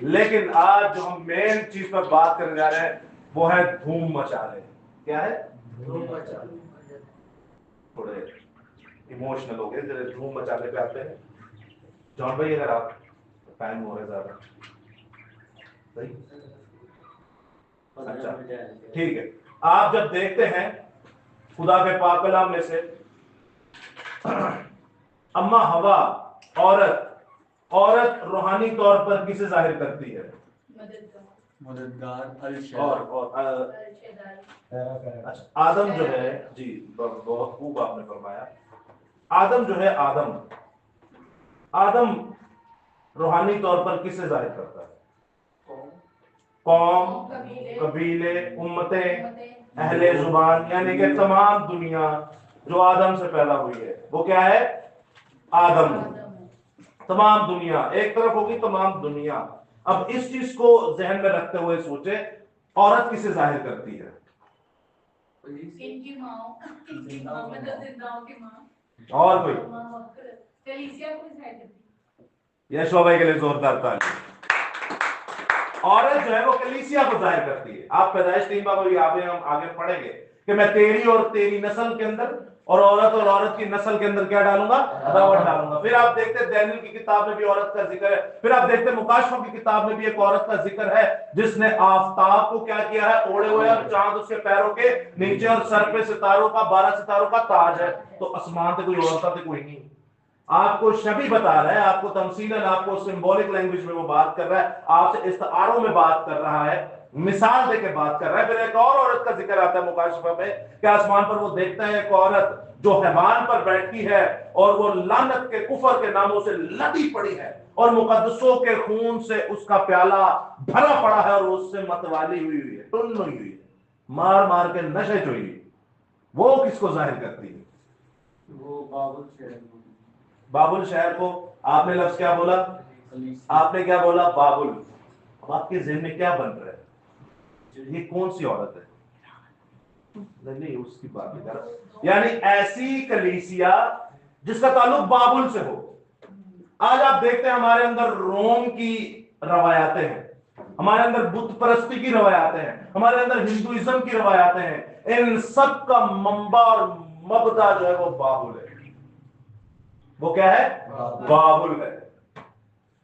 लेकिन आज जो हम मेन चीज पर बात करने जा रहे हैं वो है धूम मचा रहे। क्या है? धूम मचा। थोड़े इमोशनल हो गए, जरा धूम मचाने पे आते हैं। जॉन भाई अगर आप, टाइम हो रहा है ज्यादा, सही, अच्छा ठीक है। आप जब देखते हैं खुदा के पाक कलाम में से अम्मा हवा औरत रूहानी तौर पर किसे जाहिर करती है? मददगार, और अच्छा, आदम जो है जी, बहुत खूब आपने फरमाया। आदम जो है, आदम आदम रूहानी तौर पर किसे जाहिर करता है? कौम, कबीले, उम्मतें, अहले जुबान, यानी कि तमाम दुनिया जो आदम से पैदा हुई है वो क्या है? आदम। तमाम दुनिया एक तरफ होगी, तमाम दुनिया। अब इस चीज को जहन में रखते हुए सोचे, औरत किसे जाहिर करती है? इनकी माँ, इनकी माँ मतलब जिंदाओं की माँ। और कोई? कलीसिया को जाहिर करती है। यशोवा भाई के लिए जोरदार ताली। औरत जो है वो कलीसिया को जाहिर करती है। आप पैदाइश 3 बाब हम आगे पढ़ेंगे कि मैं तेरी और तेरी नस्ल के अंदर और औरत की नस्ल के अंदर क्या डालूंगा? अदावत डालूंगा। फिर आप देखते हैं दानियल की किताब में भी औरत का जिक्र है। फिर आप देखते हैं मुकाशफों की किताब में भी एक औरत का जिक्र है जिसने आफताब को क्या किया है? ओढ़े हुए, और चांद उसके पैरों के नीचे, और सर पे सितारों का 12 सितारों का ताज है। तो आसमान से कोई औरत से कोई नहीं। आपको शबी बता रहा है, आपको तमसीलन, आपको सिंबॉलिक लैंग्वेज में वो बात कर रहा है, आपसे इस्तारों में बात कर रहा है, मिसाल देके बात कर रहा है। फिर एक और औरत का जिक्र आता है मुकाशफा में कि आसमान पर वो देखता है एक औरत जो हैवान पर बैठी है और वो लानत के, कुफर के नामों से लदी पड़ी है और मुकद्दसों के खून से उसका प्याला भरा पड़ा है और वो उससे मतवाली हुई है, टुन्न हुई है, मार मार के नशे हुई है। वो किसको जाहिर करती है? वो बाबुल शहर। बाबुल शहर को आपने लफ्ज क्या बोला? आपने क्या बोला? बाबुल। अब आपके ज़हन में क्या बन रहा है? ये कौन सी औरत है? नहीं, उसकी बात नहीं कर रहा। यानी ऐसी कलीसिया जिसका ताल्लुक बाबुल से हो। आज आप देखते हैं हमारे अंदर रोम की रवायातें हैं, हमारे अंदर बुत परस्ती की रवायातें हैं, हमारे अंदर हिंदुइज्म की रवायातें हैं। इन सब का मंबा और मबदा जो है वो बाबुल है। वो क्या है? बाबुल है।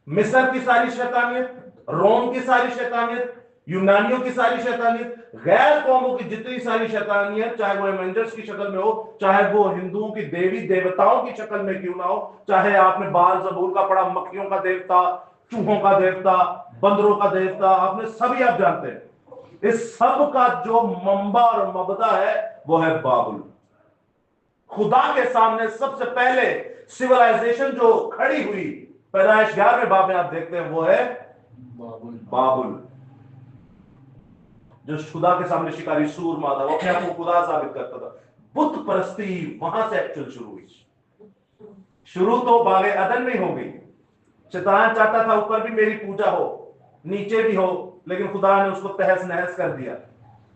मिस्र की सारी शैतानियत, रोम की सारी शैतानियत, यूनानियों की सारी शैतानियत, गैर कौमों की जितनी सारी शैतानियत, चाहे वो एवेंजर्स की शक्ल में हो, चाहे वो हिंदुओं की देवी देवताओं की शक्ल में क्यों ना हो, चाहे आपने बाल जबूर का पढ़ा, मक्खियों का देवता, चूहों का देवता, बंदरों का देवता, आपने सभी आप जानते हैं। इस सब का जो मंबा और मबदा है वो है बाबुल। खुदा के सामने सबसे पहले सिविलाइजेशन जो खड़ी हुई पैदाइश 11वें बाब में आप देखते हैं वो है बाबुल। जो खुदा के सामने शिकारी सूर माता, वो अपने आप को खुदा साबित करता था। बुत परस्ती वहां से एक्चुअल शुरू हुई। शुरू तो बागे अदन में हो गई। शैतान चाहता था ऊपर भी मेरी पूजा हो, नीचे भी हो, लेकिन खुदा ने उसको तहस नहस कर दिया।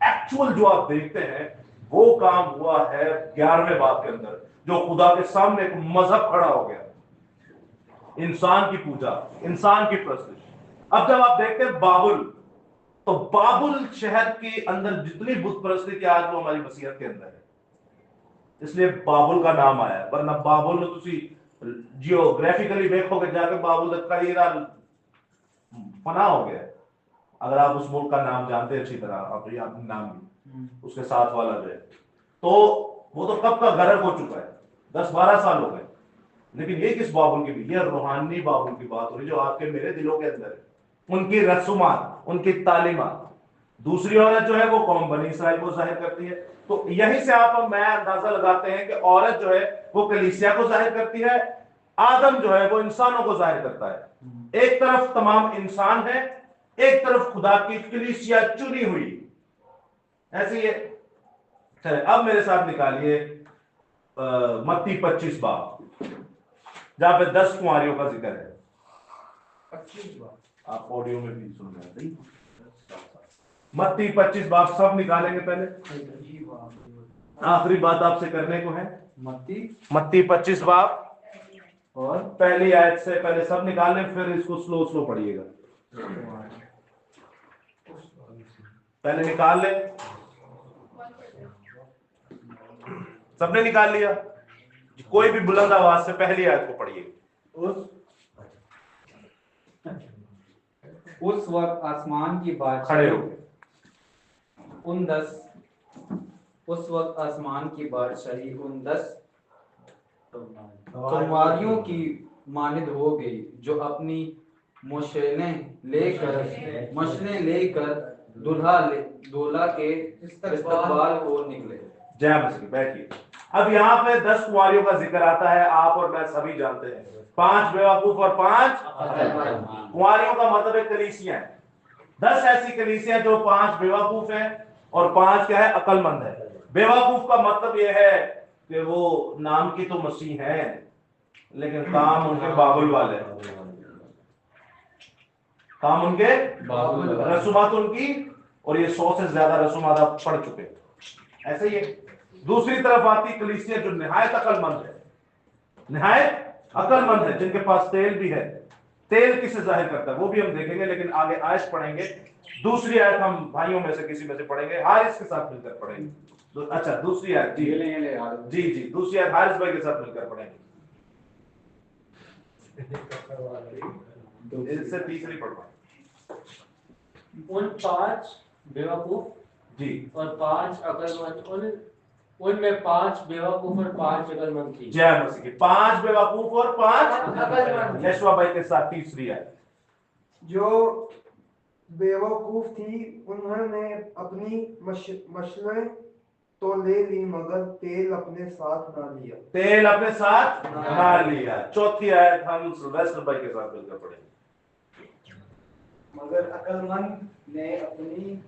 एक्चुअल जो आप देखते हैं वो काम हुआ है 11वें बाब के अंदर, जो खुदा के सामने एक मजहब खड़ा हो गया, इंसान की पूजा, इंसान की परस्तिश। अब जब आप देखते हैं बाबुल, तो बाबुल शहर के अंदर जितनी बुत परस्ती की आज वो हमारी मसीहत के अंदर है, इसलिए बाबुल का नाम आया। वरना बाबुल जियोग्राफिकली देखोगे जाके बाबुल कई फना हो गया। अगर आप उस मुल्क का नाम जानते हैं अच्छी तरह, आप नाम भी उसके साथ वाला जो है, तो वो तो कब का गरक हो चुका है, 10-12 साल हो गए। लेकिन ये किस बाबुल की भी? ये रूहानी बाबुल की बात हो रही जो आपके मेरे दिलों के अंदर है। उनकी रस्मात, उनकी तालीमात। दूसरी औरत जो है वो कौम बनी इसराइल को जाहिर करती है। तो यहीं से आप मैं अंदाजा लगाते हैं कि औरत जो है वो कलीसिया को जाहिर करती है, आदम जो है वो इंसानों को जाहिर करता है। एक तरफ तमाम इंसान है, एक तरफ खुदा की कलीसिया चुनी हुई। ऐसी है। चले अब मेरे साथ निकालिए मत्ती 25 बाब, जहां पे 10 कुंवारियों का जिक्र है। 25 बाब आप ऑडियो में भी सुन रहे हैं। मत्ती 25 बाब सब निकालेंगे पहले। आखिरी बात आपसे करने को है। मत्ती 25 बाब और पहली आयत से पहले सब निकाल लें, फिर इसको स्लो स्लो पढ़िएगा। पहले निकाल ले। सबने निकाल लिया? कोई भी बुलंद आवाज से पहली आयत को पढ़िए। उस वक्त आसमान की बात खड़े हो। उस वक्त आसमान की बादशाही उन 10 कुंवारियों की मानिद हो गई जो अपनी मशलें लेकर दूल्हा के इस्तकबाल को निकले। जय मसीह। बैठिए। अब यहाँ पे 10 कुंवारियों का जिक्र आता है। आप और मैं सभी जानते हैं 5 बेवकूफ और 5 कुंवारियों का मतलब है कलीसिया है। 10 ऐसी कलीसिया जो 5 बेवकूफ हैं और 5 क्या है, अक्लमंद है। बेवकूफ का मतलब यह है कि वो नाम की तो मसीह है लेकिन काम उनके बाबुल वाले हैं, काम उनके रसूमात उनकी, और ये 100 से ज्यादा रसूमात आप पढ़ चुके हैं। ऐसे ही है। दूसरी तरफ आती कलीसिया जो निहायत अक्लमंद है, निहायत अक्लमंद है, जिनके पास तेल भी है। तेल किसे जाहिर करता है वो भी हम देखेंगे, लेकिन आगे आयत पढ़ेंगे। दूसरी आयत हम भाइयों में से किसी में से पढ़ेंगे, हारिस के साथ मिलकर पढ़ेंगे। अच्छा दूसरी आयत जी जी जी दूसरी आयत हारिस भाई के साथ मिलकर पढ़ेंगे। इससे तीसरी पढ़वा उन 5 बेवकूफ जी और 5 अकलमंद, उनमें 5 बेवकूफ और 5 अकलमंद थी। जय मसीह की। 5 बेवकूफ और 5 यशवा भाई के साथ तीसरी आयत। जो बेवकूफ थी उन्होंने अपनी मशलें तो ले ली मगर तेल अपने साथ ना लिया। तेल अपने साथ ना लिया। चौथी आयत हम सिल्वेस्टर भाई के साथ मिलकर पढ़ेंगे। मगर अक्लमंद ने अपनी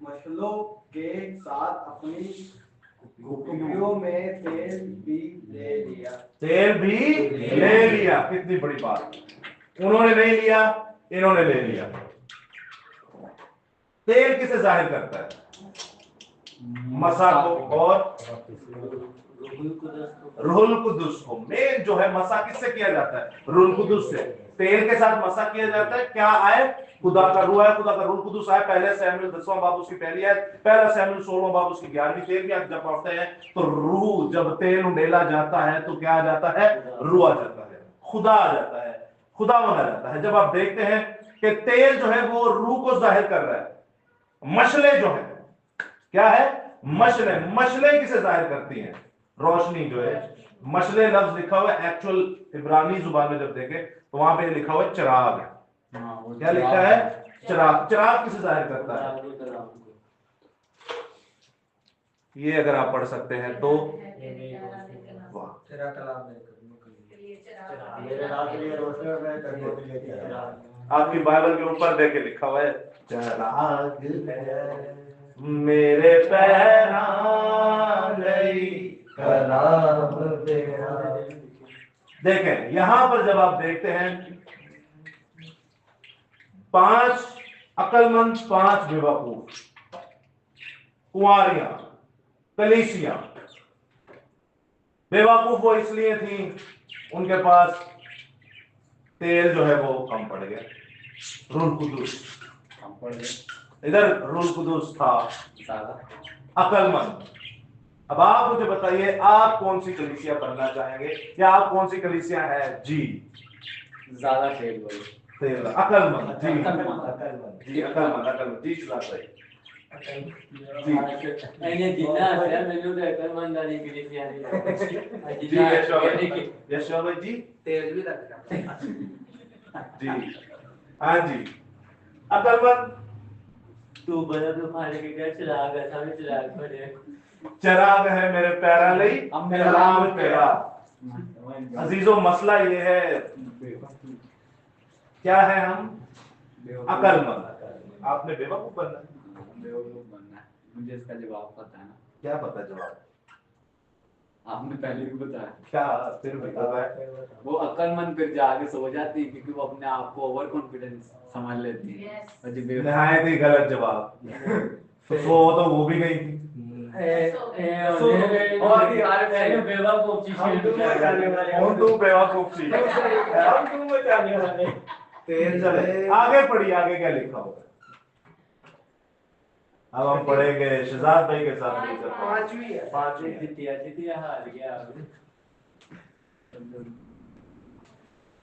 मशलों के साथ अपनी कुप्पियों में तेल भी ले लिया। तेल भी ले लिया। कितनी बड़ी बात, उन्होंने नहीं लिया, इन्होंने ले लिया। तेल किसे जाहिर करता है? मसा को और रूहुल कुदुस को। मेन जो है मसा किससे किया जाता है? रूहुल कुदुस से। तेल के साथ मसा किया जाता है। क्या आए? खुदा का रूह है, खुदा का रूह कुदुस आए। पहले शमूएल 10वां बाब उसकी पहली है, पहला शमूएल 16वां बाब उसकी 11वीं 13वीं जब पढ़ते हैं तो रूह, जब तेल उंडेला जाता है तो क्या आ जाता है? रूह आ जाता है, खुदा आ जाता है, खुदा आ जाता है। जब आप देखते हैं कि तेल जो है वो रूह को जाहिर कर रहा है। मशले जो है क्या है? मशले। मशले किसे जाहिर करती हैं? रोशनी जो है। मशले लफ्ज लिखा हुआ है एक्चुअल इब्रानी जुबान में, जब देखे तो वहां पे लिखा हुआ है चिराग। क्या लिखा है? चिराग। चिराग किसे जाहिर करता है? ये अगर आप पढ़ सकते हैं तो वाह। आपकी बाइबल के ऊपर देखे लिखा हुआ है चिराग मेरे पैरां लई कलाम तेरा। देखें यहां पर जब आप देखते हैं 5 अक्लमंद, 5 बेवकूफ, कुंवारियां, कलीसिया। बेवकूफ वो इसलिए थी उनके पास तेल जो है वो कम पड़ गया। रूहुल कुदुस कम पड़ गया। इधर रूहुल कुदुस था अक्लमंद। अब आप मुझे बताइए आप कौन सी कलीसिया बनना चाहेंगे, या आप कौन सी कलीसिया है? जी ज्यादा तेल तेल अक्लमंद। जी अक्लमंद जी अक्लमंद जी सही मैंने जितना है मैंने तो अकलमंद वाली कलीसिया नहीं जी। यशोदा भाई जी तेल भी रखा जी। हाँ जी अक्लमंद। तू बड़ा तो खाने के क्या चिराग है, सारे चिराग पड़े। चिराग है मेरे पैरा लई कलाम तेरा। अजीजों मसला ये है, क्या है? हम अक्लमंद। आपने बेवकूफ बनना है। मुझे इसका जवाब पता है ना। क्या पता जवाब? आपने पहले भी बताया। क्या फिर भी पता है? वो अक्लमंद फिर जाके सो जाती है क्योंकि वो अपने आप को ओवर कॉन्फिडेंस समझ लेती है। नहायत ही गलत जवाब। सो तो वो भी गई थी। और बेवकूफ बेवकूफ थी। आगे पढ़िए, आगे क्या लिखा होगा? अब हम पढ़ेंगे शहजाद भाई के साथ मिलकर। 5वीं है। 5वीं जितिया हार गया।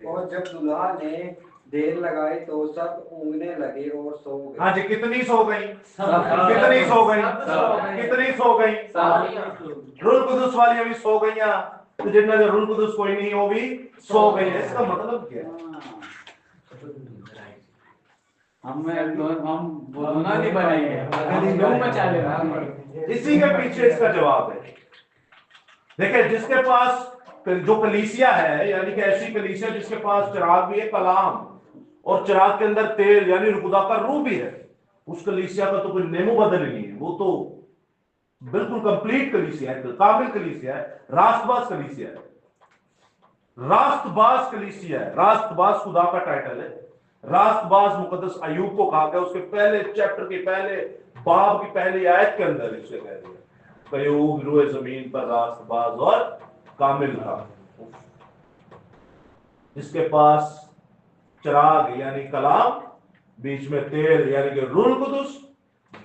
और जब दुल्हा ने देर लगाई तो सब ऊँघने लगे और सो गए। हाँ जी। कितनी सो गई? कितनी सो गई? कितनी सो गई? रूहुल कुदुस वाली भी सो गई। तो जिनमें रूहुल कुदुस कोई नहीं वो भी सो गई। इसका मतलब क्या है? हम दोनों नहीं बनेंगे। इसी के पीछे इसका जवाब है। देखिए जिसके पास जो कलीसिया है, यानी कि ऐसी कलीसिया जिसके पास चिराग भी है, कलाम, और चिराग के अंदर तेल यानी खुदा का रूह भी है, उस कलीसिया का तो कोई नेमो बदल ही नहीं है। वो तो बिल्कुल कंप्लीट कलीसिया है, कामिल कलीसिया है, रास्तबाज कलीसिया है, रास्तबाज कलीसिया है। रास्तबाज खुदा का टाइटल है। रास्तबाज मुकद्दस अयूब को कहा गया, उसके पहले चैप्टर के पहले बाब की पहली आयत के अंदर इसे कह दिया, अयूब रूए जमीन पर रास्तबाज और कामिल था, जिसके पास चिराग यानी कलाम, बीच में तेल यानी कि रूह कुदुस,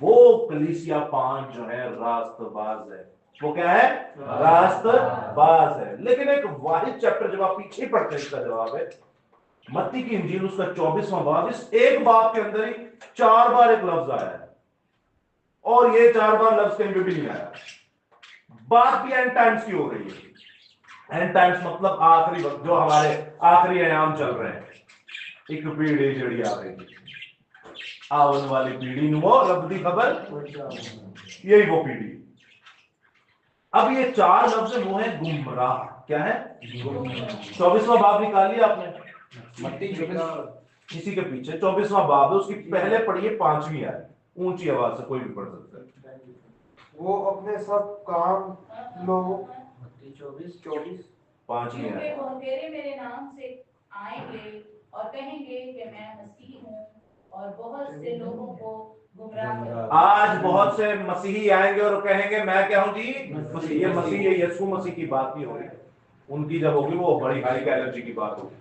वो कलीसिया 5 जो है रास्तबाज है। वो क्या है? रास्तबाज है। लेकिन एक वाहिद चैप्टर जब आप पीछे पढ़ते हैं, इसका जवाब है मत्ती की इंजील, उसका 24वां बाब। इस एक बाब के अंदर ही 4 बार एक लफ्ज आया है, और ये 4 बार लफ्ज कहीं पे भी नहीं आया। बात भी एंड टाइम्स की हो रही है। एंड टाइम्स मतलब आखिरी वक्त, जो हमारे आखिरी अयाम चल रहे हैं। एक पीढ़ी जड़ी आ रही है, आवन वाली पीढ़ी वो रब दी खबर, यही वो पीढ़ी। अब ये 4 लफ्ज वो है गुमराह। क्या है? 24वां बाब निकाल लिया आपने, मत्ती 24, इसी के पीछे 24वां बाब है, उसकी पहले पढ़िए 5वीं आयत, ऊंची आवाज से कोई भी पढ़ सकता है। वो अपने सब काम लोगों 24 5वीं झूठे आयत। बहुतेरे मेरे नाम से आएंगे और कहेंगे कि मैं मसीह हूँ, और बहुत से लोगों को गुमराह करेंगे। आज बहुत से मसीही आएंगे और कहेंगे मैं क्या हूं जी? मसीह। ये मसीह, ये यीशु मसीह की बात नहीं हो रही, उनकी जब होगी वो बड़ी हाई एनर्जी की बात होगी।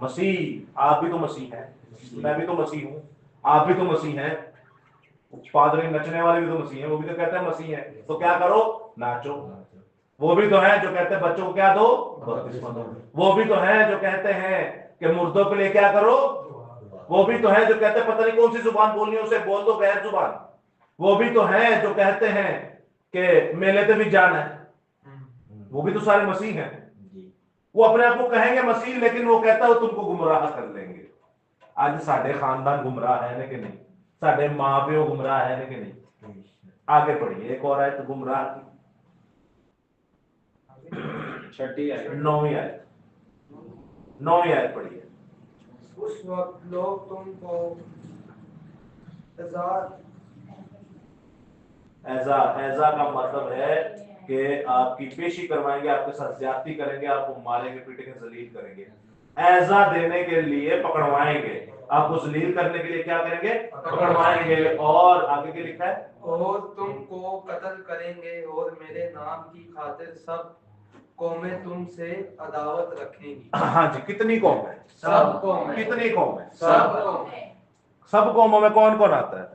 मसीह, आप भी तो मसीह हैं, मैं भी तो मसीह हूं, आप भी तो मसीह हैं, पादरी नचने वाले भी तो मसीह हैं, वो भी तो कहते हैं मसीह हैं, तो क्या करो? नाचो। वो भी तो है जो कहते हैं बच्चों को क्या दो? बपतिस्मा दो। वो भी तो है जो कहते हैं कि मुर्दों के लिए क्या करो? वो भी तो है जो कहते हैं पता नहीं कौन सी जुबान बोलनी है उसे बोल दो, गैर जुबान। वो भी तो है जो कहते हैं कि मेले पे भी जाना है, वो भी तो सारे मसीह हैं। वो अपने आप को कहेंगे मसीह, लेकिन वो कहता है वो तुमको गुमराह कर लेंगे। आज साढ़े खानदान गुमराह है लेकिन नहीं, साढ़े माँ प्यो गुमराह है लेकिन नहीं। आगे पढ़िए, एक और आयत गुमराह की, 6वीं आयत, 9वीं आयत, 9वीं आयत पढ़िए। उस वक्त लोग तुमको ऐजा का मतलब है कि आपकी पेशी करवाएंगे, आपके साथ ज्यादती करेंगे, आपको मारेंगे, पीटेंगे, जलील करेंगे। ऐजा देने के लिए पकड़वाएंगे, आपको जलील करने के लिए क्या करेंगे? पकड़वाएंगे। और आगे के लिखा है, और तुमको कत्ल करेंगे, और मेरे नाम की खातिर सब कौमें तुमसे अदावत रखेंगी। हाँ जी, कितनी कौम है? सब कौमें। कितनी कौम है? सब कौम। सब कौमों में कौन कौन आता है?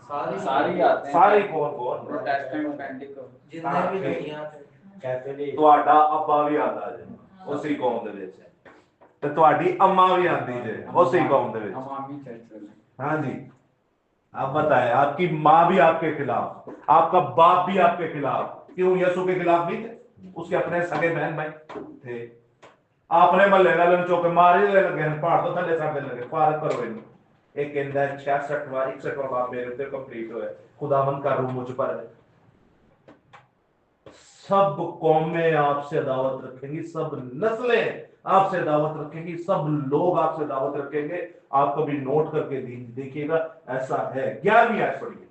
सारी आते हैं। सारी कौन? प्रोटेस्टेंट, पेंटिकॉस्ट, जितने भी दुनिया कैथोलिक ਤੁਹਾਡਾ ਅੱਬਾ ਵੀ ਆਂਦਾ ਜੇ ਉਸੇ ਕੌਮ ਦੇ ਵਿੱਚ, ਤੇ ਤੁਹਾਡੀ ਅੰਮਾ भी आती जे उसी कौम दे विच। अवामी चर्च में। हाँ जी, आप बताएं, आपकी माँ भी आपके खिलाफ, आपका बाप भी आपके खिलाफ, क्यों यीशु के खिलाफ नहीं थे? उसके अपने सगे बहन भाई थे। आपने मल्ले वाले चौके मारे लगे, पहाड़ तो थले साडे लगे, फारक करो इन्हें। एक कहता है 66वां 61वां बाप मेरे ऊपर कंप्लीट हुआ है, खुदावंद का रूह मुझ पर है। सब कौमें आपसे दावत रखेंगी, सब नस्लें आपसे दावत रखेंगी, सब लोग आपसे दावत रखेंगे। आप कभी नोट करके देखिएगा, ऐसा है। 11वीं आयत पढ़िए।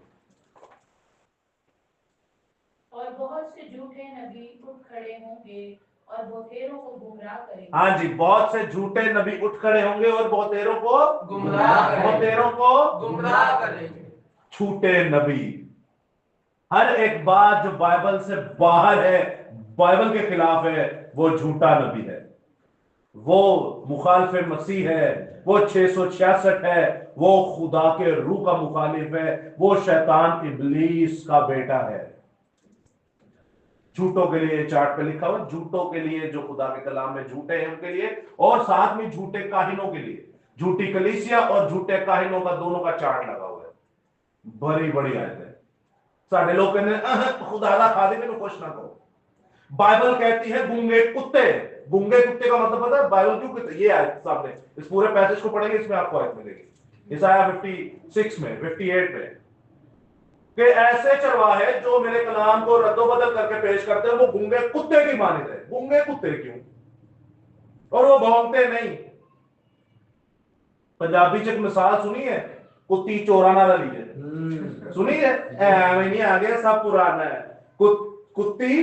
और बहुत से झूठे नबी उठ खड़े होंगे और बहुतेरों को गुमराह करेंगे। हाँ जी, बहुत से झूठे नबी उठ खड़े होंगे और बहुतेरों को गुमराह करेंगे। झूठे नबी, हर एक बात जो बाइबल से बाहर है, बाइबल के खिलाफ है, वो झूठा नबी है, वो मुखालिफ मसीह है, वो 666 है, वो खुदा के रूह का मुखालिफ है, वो शैतान इब्लीस का बेटा है। झूठों के लिए चार्ट पे लिखा हुआ, झूठों के लिए जो खुदा के कलाम में झूठे हैं उनके लिए, और साथ में झूठे काहिनों के लिए, झूठी कलीसिया और झूठे काहिनों का दोनों का चार्ट लगा हुआ है। बड़ी बड़ी आयत है। साढ़े लोग कहते हैं खुदा दा खादी में खुश ना करो। बाइबल कहती है गूंगे कुत्ते। गूंगे कुत्ते का मतलब पता है बाइबल क्यों कहती है? ये आयत सामने, इस पूरे पैसेज को पढ़ेंगे, इसमें आपको आयत मिलेगी, यशायाह 56 में, 58 में, کہ ایسے چرواہے جو میرے کلام کو رد و بدل کر کے پیش کرتے ہیں وہ گونگے کتے کی مانند ہے. گونگے کتے کیوں؟ اور وہ بھونکتے نہیں. پنجابی چ مثال سنی ہے, کتی چورا نہ رلی ہے, سنی ہے؟ ایویں نہیں آگے سب پرانا ہے. کتی کتی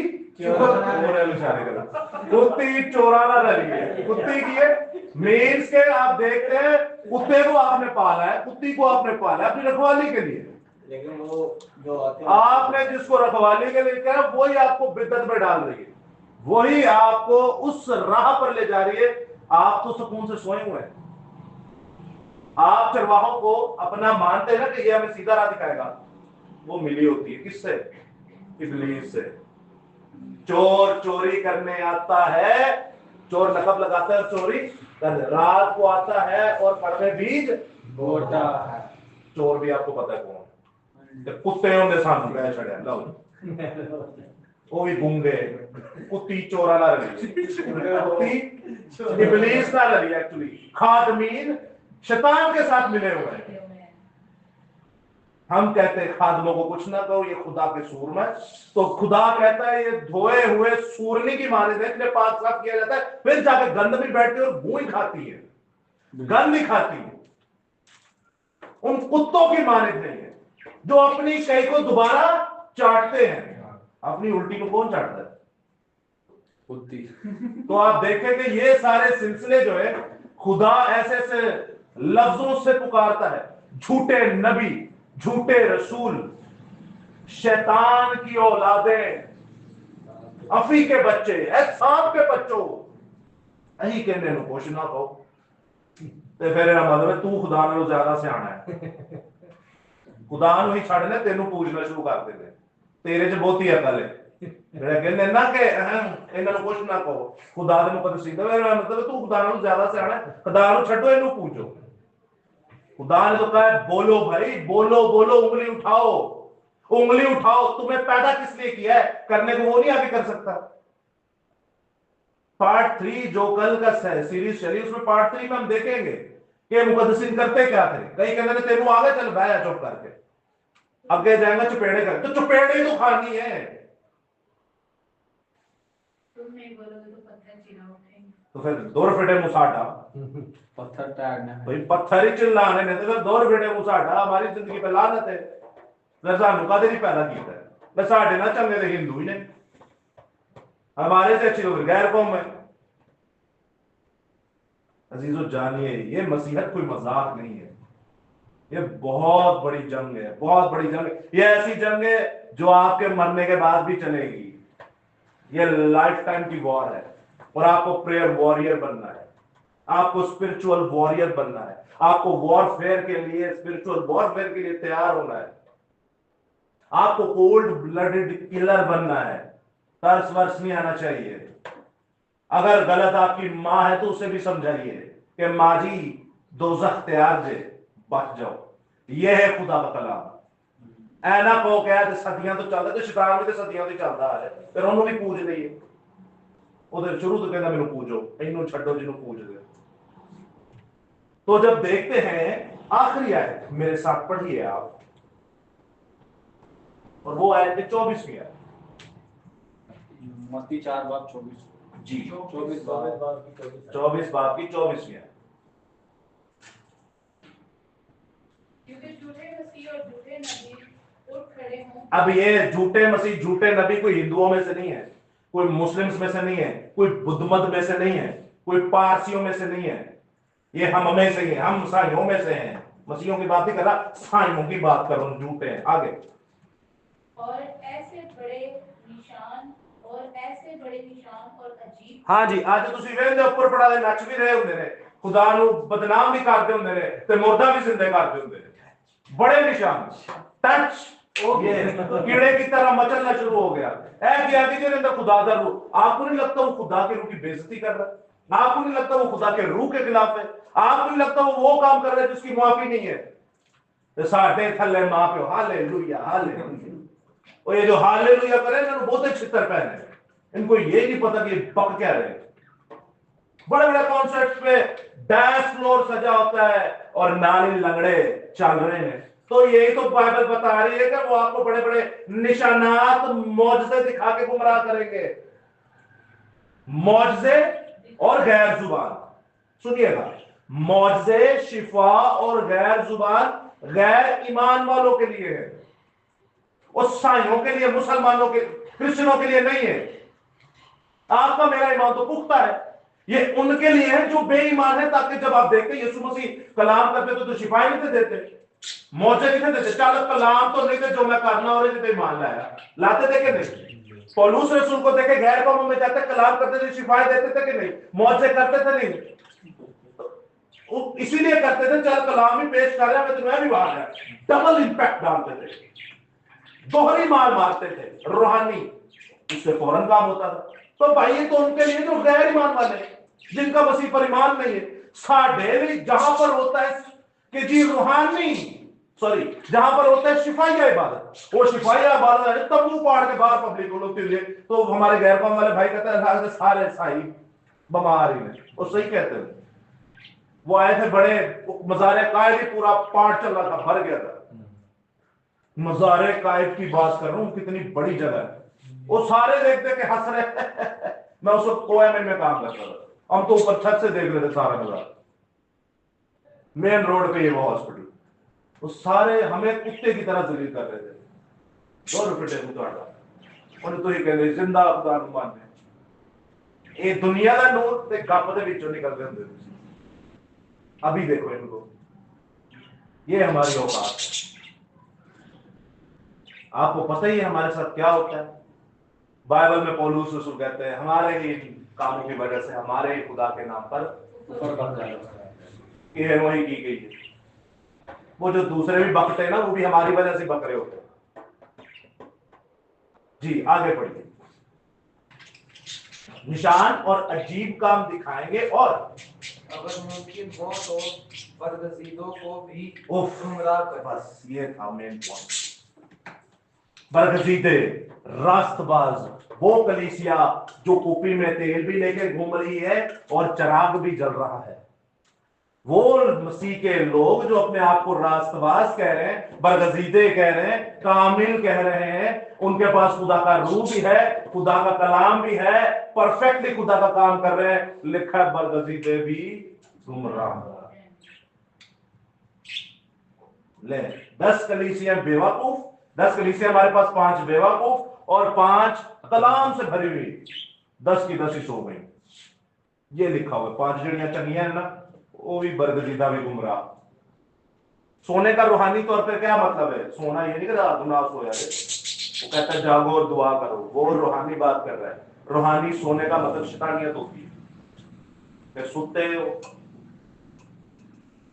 چورا نہ رلی ہے. کتی کی ہے مینس کے آپ دیکھتے ہیں کتے کو آپ نے پالا ہے, کتی کو آپ نے پالا ہے اپنی رکھوالی کے لیے, لیکن وہ جو آتے آپ نے جس کو رکھوالی کے لیے کہا وہی آپ کو بدعت میں ڈال رہی ہے, وہی آپ کو اس راہ پر لے جا رہی ہے. آپ تو سکون سے سوئے ہوئے ہیں. آپ چرواہوں کو اپنا مانتے ہیں نا کہ یہ ہمیں سیدھا راہ دکھائے گا, وہ ملی ہوتی ہے کس سے؟ ابلیس سے. چور چوری کرنے آتا ہے, چور لقب لگاتا ہے چوری رات کو آتا ہے اور پڑھنے بیج بوٹا ہے. چور بھی آپ کو پتا ہے کون, کتے ہوندے سامنے پہ چھڑیا لو وہ بھی گونگے کتی چورا نہ رہی, کتی ابلیس نہ رہی, ایکچولی خادمین شیطان کے ساتھ ملے ہوئے ہیں. ہم کہتے ہیں خادموں کو کچھ نہ کہو, یہ خدا کے سور میں, تو خدا کہتا ہے یہ دھوئے ہوئے سورنی کی مانند ہے, انہیں پاک صاف کیا جاتا ہے, پھر جا کے گند بھی بیٹھتی ہے اور بو ہی کھاتی ہے, گند ہی کھاتی ہے. ان کتوں کی مانند نہیں ہے جو اپنی کئی کو دوبارہ چاٹتے ہیں. اپنی الٹی کو کون چاٹتا ہے؟ کتی. تو آپ دیکھیں کہ یہ سارے سلسلے جو ہے خدا ایسے ایسے لفظوں سے پکارتا ہے, جھوٹے نبی, جھوٹے رسول, شیطان کی اولادیں, افی کے بچے, سانپ کے بچوں, اہی کہنے نو کچھ نہ کہو. تے پھر یہ مطلب ہے تو خدا نالوں زیادہ سیاںا ہے, خدا نو ہی چھڈنے تینوں پوجنا شروع کر دے, تیرے چ بہتی عقل ہے. جڑا کہندے نا کہ انہاں نو کچھ نہ کہو, خدا دے مقدس دا مطلب تو خدا نالوں زیادہ سیاںا ہے, خدا نو چھڈو اینو پوجو. خدا نے تو کہا ہے بولو بھائی, بولو بولو, انگلی اٹھاؤ, انگلی اٹھاؤ. تمہیں پیدا کس لیے کیا ہے؟ کرنے کو وہ نہیں آگے کر سکتا. پارٹ 3 جو کل کا سیریز چلی اس میں پارٹ 3 میں ہم دیکھیں گے کہ مقدسین کرتے کیا تھے. کئی کہتے ہیں تیروں آگے چل بھایا چپ کر کے, اگے جائیں گا چپیڑے کر, تو چپیڑے تو کھانی ہے. تم نہیں بولو گے تو پتھر چیرا اٹھیں گے. تو پھر دور فٹے مساٹا, پتھر ٹاڑنا ہے بھائی پتھر ہی چلانے نے, تو پھر دور فٹے مساٹا. ہماری زندگی پہ لعنت ہے. سانو کدے نہیں پیدا کیتا ہے, بس ساڈے نہ چنگے تے ہندو ہی نے, ہمارے سے اچھی لوگ غیر قوم ہے. عزیزو جانیے یہ مسیحت کوئی مذاق نہیں ہے, یہ بہت بڑی جنگ ہے, بہت بڑی جنگ. یہ ایسی جنگ ہے جو آپ کے مرنے کے بعد بھی چلے گی. یہ لائف ٹائم کی وار ہے, اور آپ کو پریئر وارئر بننا ہے, آپ کو اسپرچول وارئر بننا ہے, آپ کو وار فیئر کے لیے, اسپرچول وار فیئر کے لیے تیار ہونا ہے. آپ کو کولڈ بلڈڈ کلر بننا ہے, ترس ورس نہیں آنا چاہیے. اگر غلط آپ کی ماں ہے تو اسے بھی سمجھائیے کہ ماں جی دوزخ تیار جے, بچ جاؤ. یہ ہے خدا کا کلام. اے نہ کہو کہ صدیاں تو چلتا, تو شیطان بھی تو صدیاں تو چلتا آ رہا ہے, پھر انہوں بھی پوج لئیے. ادھر شروع تو کہنا میرے پوجو, اینو چھڈو جنوں پوج دے. تو جب دیکھتے ہیں آخری آیت میرے ساتھ پڑھیے آپ, اور وہ آیت 24ویں ہے. متی 4:24. جی 24 باب کی 24ویں ہے. کیونکہ جھوٹے مسیح اور جھوٹے نبی اٹھ کھڑے ہوں. اب یہ جھوٹے مسیح جھوٹے نبی کوئی ہندوؤں میں سے نہیں ہے, کوئی مسلمز میں سے نہیں ہے, کوئی بدھ مت میں سے نہیں ہے, کوئی پارسیوں میں سے نہیں ہے, یہ ہم میں سے ہی ہیں, ہم عیسائیوں میں سے ہیں. مسیحوں کی بات نہیں کر رہا, عیسائیوں کی بات کر رہا ہوں, جھوٹے ہیں. آگے اور ایسے بڑے نشان اور عجیب. ہاں جی, آج تسی ویندے اوپر پڑھا دے نچ بھی رہے ہوندے نے, خدا نو بدنام بھی کرتے ہوندے نے, تے مردہ بھی زندہ کرتے ہوندے نے. بڑے نشان, ٹچ, یہ کیڑے کی طرح مچلنا شروع ہو گیا. اے کیا کہ جن اندر خدا دا روح, آپ کو نہیں لگتا وہ خدا کے روح کی بے عزتی کر رہا ہے؟ آپ کو نہیں لگتا وہ خدا کے روح کے خلاف ہے؟ آپ کو نہیں لگتا وہ کام کر رہا ہے جس کی معافی نہیں ہے؟ ساڈے تھلے ماں پیو ہالےلویا ہالےلویا, اور یہ جو ہالےلویا کرے نا بہت چھتر پہنے, ان کو یہ نہیں پتا کہ یہ پک کیا رہے. بڑے بڑے کانسرٹس پہ ڈانس فلور سجا ہوتا ہے اور نالی لنگڑے چل رہے ہیں, तो यही तो बाइबल बता रही है कि वो आपको बड़े बड़े निशानात मौजज़े दिखा के गुमराह करेंगे। मौजज़े और गैर जुबान, सुनिएगा, मौजज़े, शिफा और गैर जुबान गैर ईमान वालों के लिए है, और ईसाइयों के लिए, मुसलमानों के, क्रिश्चियनों के लिए नहीं है। आपका मेरा ईमान तो पुख्ता है, ये उनके लिए है जो बेईमान है, ताकि जब आप देखते यीशु मसीह कलाम करते तो शिफाई नहीं थे देते, मौजे नहीं थे देते, चलो कलाम तो नहीं थे, जो मैं करना और इन्हें ईमान लाया, लाते थे कि नहीं? पौलुस रसूल को देखे गैर कौमों में जाते कलाम करते थे, शिफाई देते थे कि नहीं? मौजे करते थे नहीं? इसीलिए करते थे, चल कलाम ही पेश कर रहे हैं तो मैं भी वहां है, डबल इंपैक्ट डालते थे, दोहरी मार मारते थे, रूहानी, इससे फौरन काम होता था। तो भाई ये तो उनके लिए जो गैर ईमान वाले, जिनका मसीह पर ईमान नहीं है। साढ़े भी जहां पर होता है कि जी रूहानी, सॉरी, जहां पर होता है शिफाइया इबादत, वो शिफाइया इबादत है, तंबू पाड़ के बाहर पब्लिक को लोग लिए, तो हमारे गैर कौम वाले भाई कहते हैं सारे साई बीमार ही नहीं, वो सही कहते हैं। वो आए थे बड़े मज़ारे कायद, पूरा पार्ट चल रहा था, भर गया था। मज़ारे कायद की बात कर रहा हूं, कितनी बड़ी जगह है, वो सारे देख देख के हंस रहे मैं उस वक्त OMN में काम करता था, हम तो ऊपर छत से देख रहे थे सारा मज़ार, मेन रोड पे ये वो हॉस्पिटल, वो सारे हमें कुत्ते की तरह जलील कर रहे थे। 2 रुपए टेबल तो तो ये कहते जिंदा खुदा ਨੂੰ मानने, ये दुनिया का नूर ते गप दे विचों निकलते होंदे। अभी देखो इनको, ये हमारी औकात है। आपको पता ही है हमारे साथ क्या होता है। बाइबल में पौलुस रसूल कहते हैं हमारे ही कामों की वजह से हमारे ही खुदा के नाम पर ऊपर वही की गई है। वो जो दूसरे भी बकते हैं ना, वो भी हमारी वजह से बक रहे होते हैं। जी आगे पढ़िए। निशान और अजीब काम दिखाएंगे, और अगर मुमकिन हो तो बदगजीदों को भी उफ, गुमराह कर। बस ये था मेन पॉइंट। बरगजीदे, रास्तबाज, वो कलीसिया जो कुपी में तेल भी लेके घूम रही है और चराग भी जल रहा है, वो मसीह के लोग जो अपने आप को रास्तबाज कह रहे हैं, बरगजीदे कह रहे हैं, कामिल कह रहे हैं, उनके पास खुदा का रूह भी है, खुदा का कलाम भी है, परफेक्टली खुदा का काम कर रहे हैं, लिखा है बरगजीदे भी गुमराह। ले 10 कलीसिया बेवकूफ, 10 कलीसिया हमारे पास 5 बेवकूफ और 5 कलाम से भरी हुई, 10 की 10 ही सो गई। ये लिखा हुआ 5 जड़ियां चंगियां है ना, वो भी बरगजीदा भी गुमराह। सोने का रूहानी तौर पे क्या मतलब है? सोना ये नहीं कि रात ना सोया है, वो कहता है जागो और दुआ करो, वो रूहानी बात कर रहा है। रूहानी सोने का मतलब शैतानियत होती है, फिर सोते हो।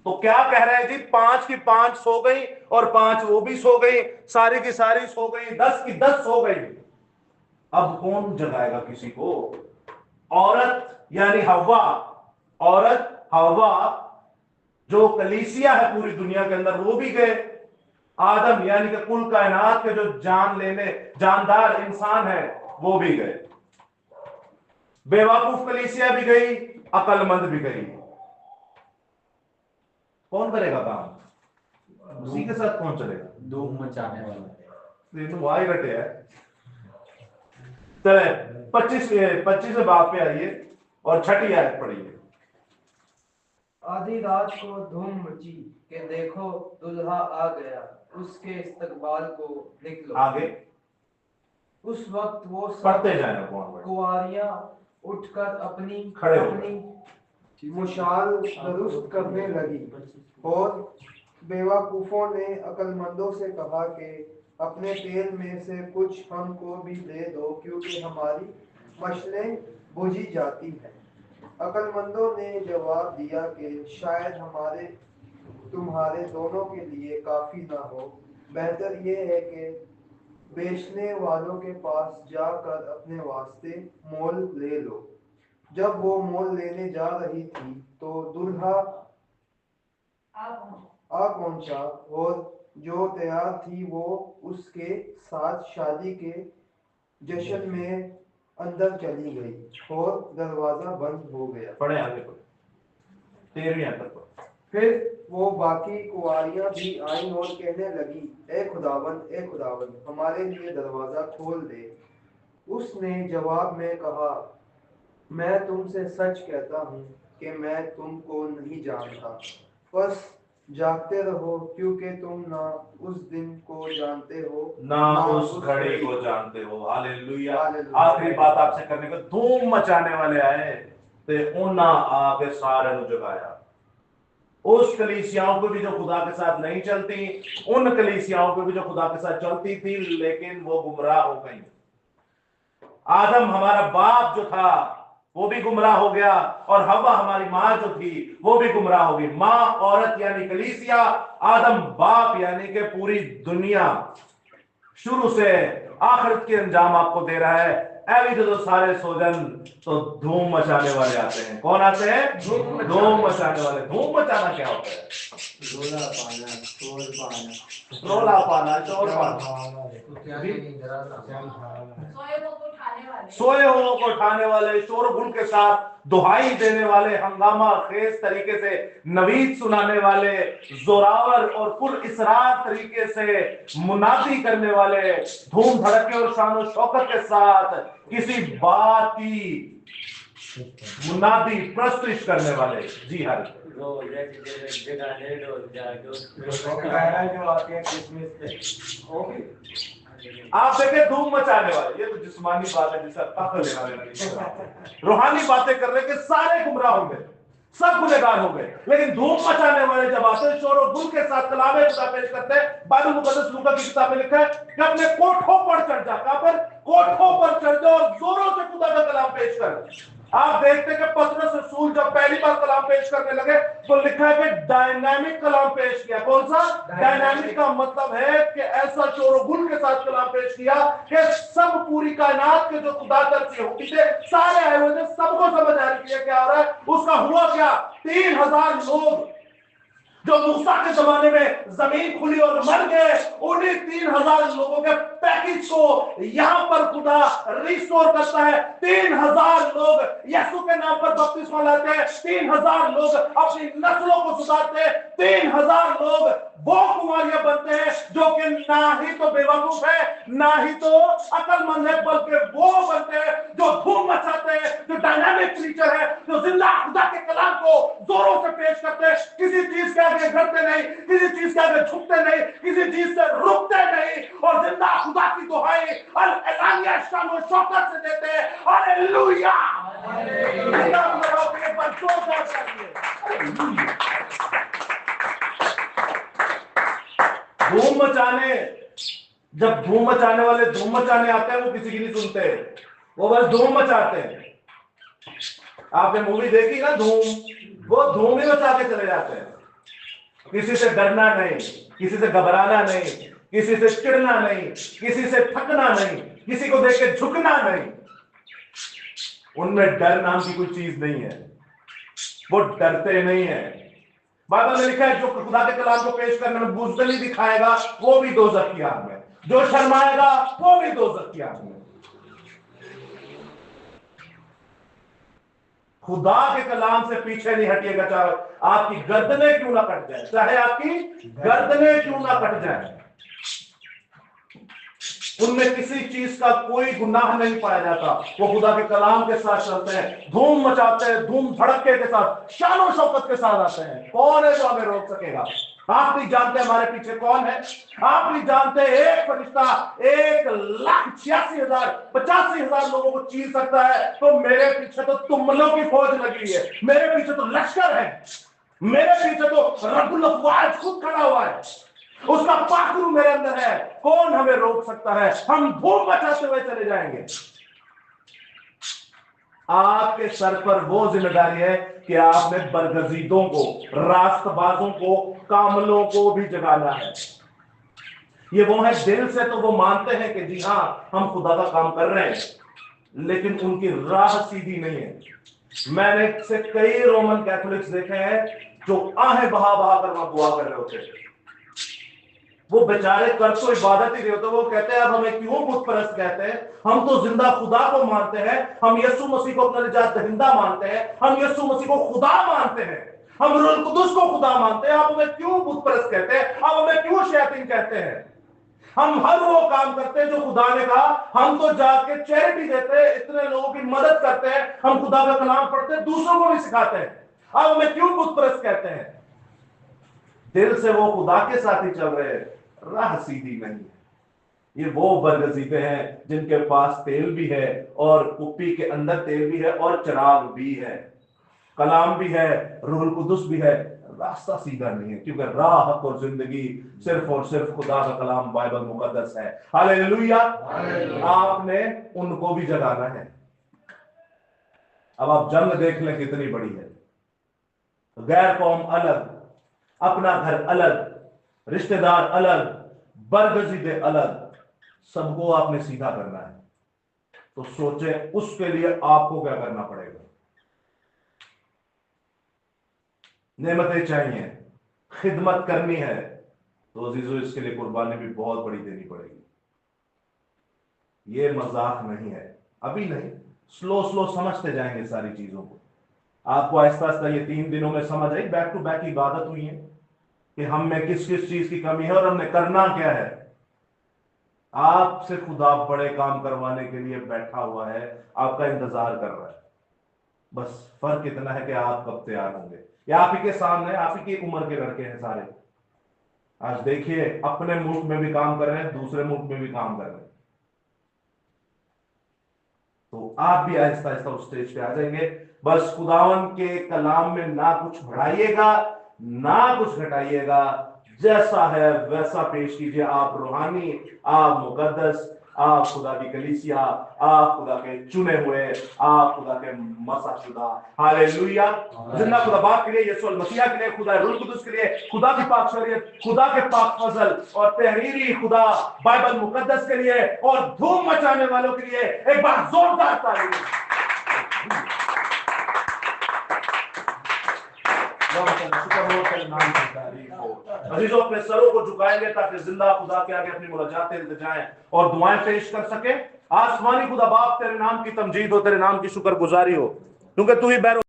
तो क्या कह रहे हैं जी? 5 की 5 सो गई और 5 वो भी सो गई, सारी की सारी सो गई, 10 की 10 सो गई। अब कौन जगाएगा किसी को? औरत यानी हव्वा, औरत हव्वा जो कलीसिया है पूरी दुनिया के अंदर, वो भी गए। आदम यानी कि कुल कायनात के जो जान लेने जानदार इंसान है, वो भी गए। बेवकूफ कलीसिया भी गई, अकलमंद भी गई। कौन करेगा काम? उसी के साथ कौन चलेगा? धूम मचाने वाला तो वही रटे है। चले 25 बात पे आइए और 6ठी आयत पढ़िए। आधी रात को धूम मची कि देखो दुल्हा आ गया, उसके इस्तकबाल को निकलो। आगे उस वक्त वो पढ़ते जाए, कौन कुंवारियां उठकर अपनी खड़े हो अपनी मुशाल दुरुस्त करने लगी, और बेवकूफों ने अक्लमंदों से कहा कि अपने तेल में से कुछ हमको भी दे दो, क्योंकि हमारी मशलें बुझी जाती हैं। अक्लमंदों ने जवाब दिया कि शायद हमारे तुम्हारे दोनों के लिए काफी ना हो, बेहतर ये है कि बेचने वालों के पास जाकर अपने वास्ते मोल ले लो। जब वो मोल लेने जा रही थी तो दूल्हा आ पहुंचा, और जो तैयार थी वो उसके साथ शादी के जश्न में अंदर चली गई और दरवाजा बंद हो गया। पढ़े आगे पढ़े 13वीं आयत तक। پھر وہ باقی کنواریاں بھی آئیں اور کہنے لگی اے خداوند ہمارے لیے دروازہ کھول دے۔ اس نے جواب میں کہا میں تم سے سچ کہتا ہوں کہ میں تم کو نہیں جانتا، بس جاگتے رہو کیونکہ تم نہ اس دن کو جانتے ہو نہ اس گھڑی کو جانتے ہو۔ ہاللیلویہ۔ ہاللیلویہ۔ آخری بات آپ سے کرنے کو، دھوم مچانے والے آئے تے انہاں آ کے سارے نو جگایا۔ اس کلیسیاؤں کو بھی جو خدا کے ساتھ نہیں چلتی، ان کلیسیاؤں کو بھی جو خدا کے ساتھ چلتی تھی، لیکن وہ گمراہ ہو گئی۔ آدم ہمارا باپ جو تھا وہ بھی گمراہ ہو گیا، اور حوا ہماری ماں جو تھی وہ بھی گمراہ ہو گئی۔ ماں عورت یعنی کلیسیا، آدم باپ یعنی کہ پوری دنیا۔ شروع سے آخرت کے انجام آپ کو دے رہا ہے۔ ایوی جو سارے سوجن تو دھوم مچانے والے آتے ہیں۔ کون آتے ہیں؟ دھوم مچانے والے۔ دھوم مچانا کیا ہوتا ہے؟ رولا پانا، شور پانا، رولا پانا، شور پانا، سوئے سوئے کو اٹھانے والے، ہو کو اٹھانے والے، شور غل کے ساتھ دہائی دینے والے، ہنگامہ خیز طریقے سے نوید سنانے والے، زوراور اور پر اسرار طریقے سے منادی کرنے والے، دھوم دھڑکے اور شان و شوکت کے ساتھ کسی بات کی منادی پرستش کرنے والے۔ جی ہر جو آتے ہیں کرسمس پہ، آپ دیکھیں دھوم مچانے والے، یہ تو جسمانی بات ہے جسے طاقت لینا لینا نہیں، روحانی باتیں کر رہے کہ سارے گمراہ ہو گئے، سب گنہگار ہو گئے، لیکن دھوم مچانے والے جب آتے ہیں شور و گل کے ساتھ کلام خدا پیش کرتے ہیں۔ بائبل مقدس لوکا کی کتاب میں لکھا ہے کہ اپنے کوٹھوں پر چڑھ جا، کہاں پر؟ کوٹھوں پر چڑھ جا اور زوروں سے خدا کا کلام پیش کر۔ آپ دیکھتے ہیں کہ پطرس رسول جب پہلی بار کلام پیش کرنے لگے تو لکھا ہے کہ ڈائنامک کلام پیش کیا۔ کون سا؟ ڈائنامک کا مطلب ہے کہ ایسا شور و گل کے ساتھ کلام پیش کیا کہ سب پوری کائنات کے جو خدا درسی ہوتی تھے سارے آئے ہوئے تھے، سب کو سمجھ آ رہی ہے کیا ہو رہا ہے۔ اس کا ہوا کیا؟ 3000 لوگ جو موسیٰ کے زمانے میں زمین کھلی اور مر گئے، انہیں 3000 لوگوں کے پیکج کو یہاں پر خدا ریسٹور کرتا ہے۔ 3000 لوگ یسوع کے نام پر بپتسمہ لاتے ہیں، 3000 لوگ اپنی نسلوں کو سدھارتے ہیں، 3000 لوگ وہ کنواریاں بنتے ہیں جو کہ نہ ہی تو بے وقوف ہے نہ ہی تو عقل مند ہے، بلکہ وہ بنتے ہیں جو دھوم مچاتے ہیں، جو ڈائنامک پریچر ہے، جو زندہ خدا کے کلام کو زوروں سے پیش کرتے ہیں، کسی چیز کے آگے گھٹتے نہیں، کسی چیز کے آگے جھکتے نہیں، کسی چیز سے رکتے نہیں، اور زندہ خدا کی دہائی اعلانیہ شان و شوکت سے دیتے ہیں۔ ہاللیلویہ! دھوم مچانے، جب دھوم مچانے والے دھوم مچانے آتے ہیں وہ کسی کی نہیں سنتے، وہ بس دھوم مچاتے ہیں۔ آپ نے مووی دیکھی نا دھوم، وہ دھوم ہی مچا کے چلے جاتے ہیں، کسی سے ڈرنا نہیں، کسی سے گھبرانا نہیں، کسی سے چڑنا نہیں، کسی سے تھکنا نہیں، کسی کو دیکھ کے جھکنا نہیں۔ ان میں ڈر نام کی کوئی چیز نہیں ہے، وہ ڈرتے نہیں ہیں۔ بائبل میں لکھا ہے جو خدا کے کلام کو پیش کرنے میں بزدلی دکھائے گا وہ بھی دوزخ کی آگ میں، جو شرمائے گا وہ بھی دوزخ کی آگ میں۔ خدا کے کلام سے پیچھے نہیں ہٹیے گا، چاہے آپ کی گردنیں کیوں نہ کٹ جائیں، چاہے آپ کی گردنیں کیوں نہ کٹ جائیں۔ ان میں کسی چیز کا کوئی گناہ نہیں پایا جاتا، وہ خدا کے کلام کے ساتھ چلتے ہیں، دھوم مچاتے ہیں، دھوم دھڑکے کے ساتھ، شان و شوکت کے ساتھ آتے ہیں۔ کون ہے جو ہمیں روک سکے گا؟ آپ نہیں جانتے ہمارے پیچھے کون ہے؟ آپ نہیں جانتے ایک فرشتہ 1,86,000 لوگوں کو چیر سکتا ہے، تو میرے پیچھے تو تملوں کی فوج لگی ہے، میرے پیچھے تو لشکر ہے، میرے پیچھے تو رب الافواج خود کھڑا ہوا ہے، اس کا پاکرو میرے اندر ہے، کون ہمیں روک سکتا ہے؟ ہم دھوم مچاتے ہوئے چلے جائیں گے۔ آپ کے سر پر وہ ذمہ داری ہے کہ آپ نے برگزیدوں کو، راست بازوں کو، کاملوں کو بھی جگانا ہے۔ یہ وہ ہے دل سے تو وہ مانتے ہیں کہ جی ہاں ہم خدا کا کام کر رہے ہیں، لیکن ان کی راہ سیدھی نہیں ہے۔ میں نے سے کئی رومن کیتھولکس دیکھے ہیں جو آہیں بہا بہا کر وہاں دعا کر رہے ہوتے ہیں، وہ بیچارے کر تو عبادت ہی نہیں ہوتے، وہ کہتے ہیں اب ہمیں کیوں بت پرست کہتے ہیں، ہم تو زندہ خدا کو مانتے ہیں، ہم یسوع مسیح کو اپنا نجات دہندہ مانتے ہیں، ہم یسوع مسیح کو خدا مانتے ہیں، हम रूहुल कुदुस को खुदा मानते हैं, आप हमें क्यों बुत परस्त कहते हैं, आप हमें क्यों शैतान कहते हैं? हम हर वो काम करते हैं जो खुदा ने कहा, हम तो जाके चैरिटी देते हैं, इतने लोगों की मदद करते हैं, हम खुदा का कलाम पढ़ते हैं, दूसरों को भी सिखाते हैं, आप हमें क्यों बुत परस्त कहते हैं? दिल से वो खुदा के साथ ही चल रहे हैं, राह सीधी नहीं है। ये वो बदनसीबे हैं जिनके पास तेल भी है और कुप्पी के अंदर तेल भी है और चिराग भी है, कलाम भी है, रूहुल कुदुस भी है, रास्ता सीधा नहीं है, क्योंकि राह, हक और जिंदगी सिर्फ और सिर्फ खुदा का कलाम बाइबल मुकद्दस है। हालेलुया। आपने उनको भी जगाना है। अब आप जंग देख लें कितनी बड़ी है, गैर कौम अलग, अपना घर अलग, रिश्तेदार अलग, बरगजीदे अलग, सबको आपने सीधा करना है। तो सोचे उसके लिए आपको क्या करना पड़ेगा। नेमतें चाहिए, खिदमत करनी है, तो अजीजों इसके लिए कुर्बानी भी बहुत बड़ी देनी पड़ेगी। ये मजाक नहीं है, अभी नहीं, स्लो स्लो समझते जाएंगे सारी चीजों को। आपको आहिस्ता आहिस्ता ये 3 दिनों में समझ आई, बैक टू बैक इबादत हुई है कि हम में किस किस चीज की कमी है और हमने करना क्या है। आपसे खुदा बड़े काम करवाने के लिए बैठा हुआ है, आपका इंतजार कर रहा है। बस फर्क इतना है कि आप कब तैयार होंगे। या आप ही के सामने, आप ही की उम्र के लड़के हैं सारे, आज देखिए अपने मुल्क में भी काम कर रहे हैं, दूसरे मुल्क में भी काम कर रहे हैं। तो आप भी आहिस्ता आहिस्ता उस स्टेज पे आ जाएंगे। बस खुदावन के कलाम में ना कुछ बढ़ाइएगा ना कुछ घटाइएगा, जैसा है वैसा पेश कीजिए। आप रूहानी, आप मुकद्दस, आप खुदा की कलीसिया, आप खुदा के चुने हुए, आप खुदा के मसाशुदा। हालेलुया। जिंदा खुदा बाप के लिए, यीशु मसीह के लिए, खुदा रूह कुदुस के लिए, खुदा की पाक शरीयत, खुदा के पाक फजल और तहरीरी खुदा बाइबल मुकद्दस के लिए और धूम मचाने वालों के लिए एक बार जोरदार ताली। अजीजों, अपने सरों को झुकाएंगे ताकि जिंदा खुदा के आगे अपनी मुलाकातें जाएं और दुआएं पेश कर सके। आसमानी खुदा बाप, तेरे नाम की तमजीद हो, तेरे नाम की शुक्रगुजारी हो, क्योंकि तू ही बैरो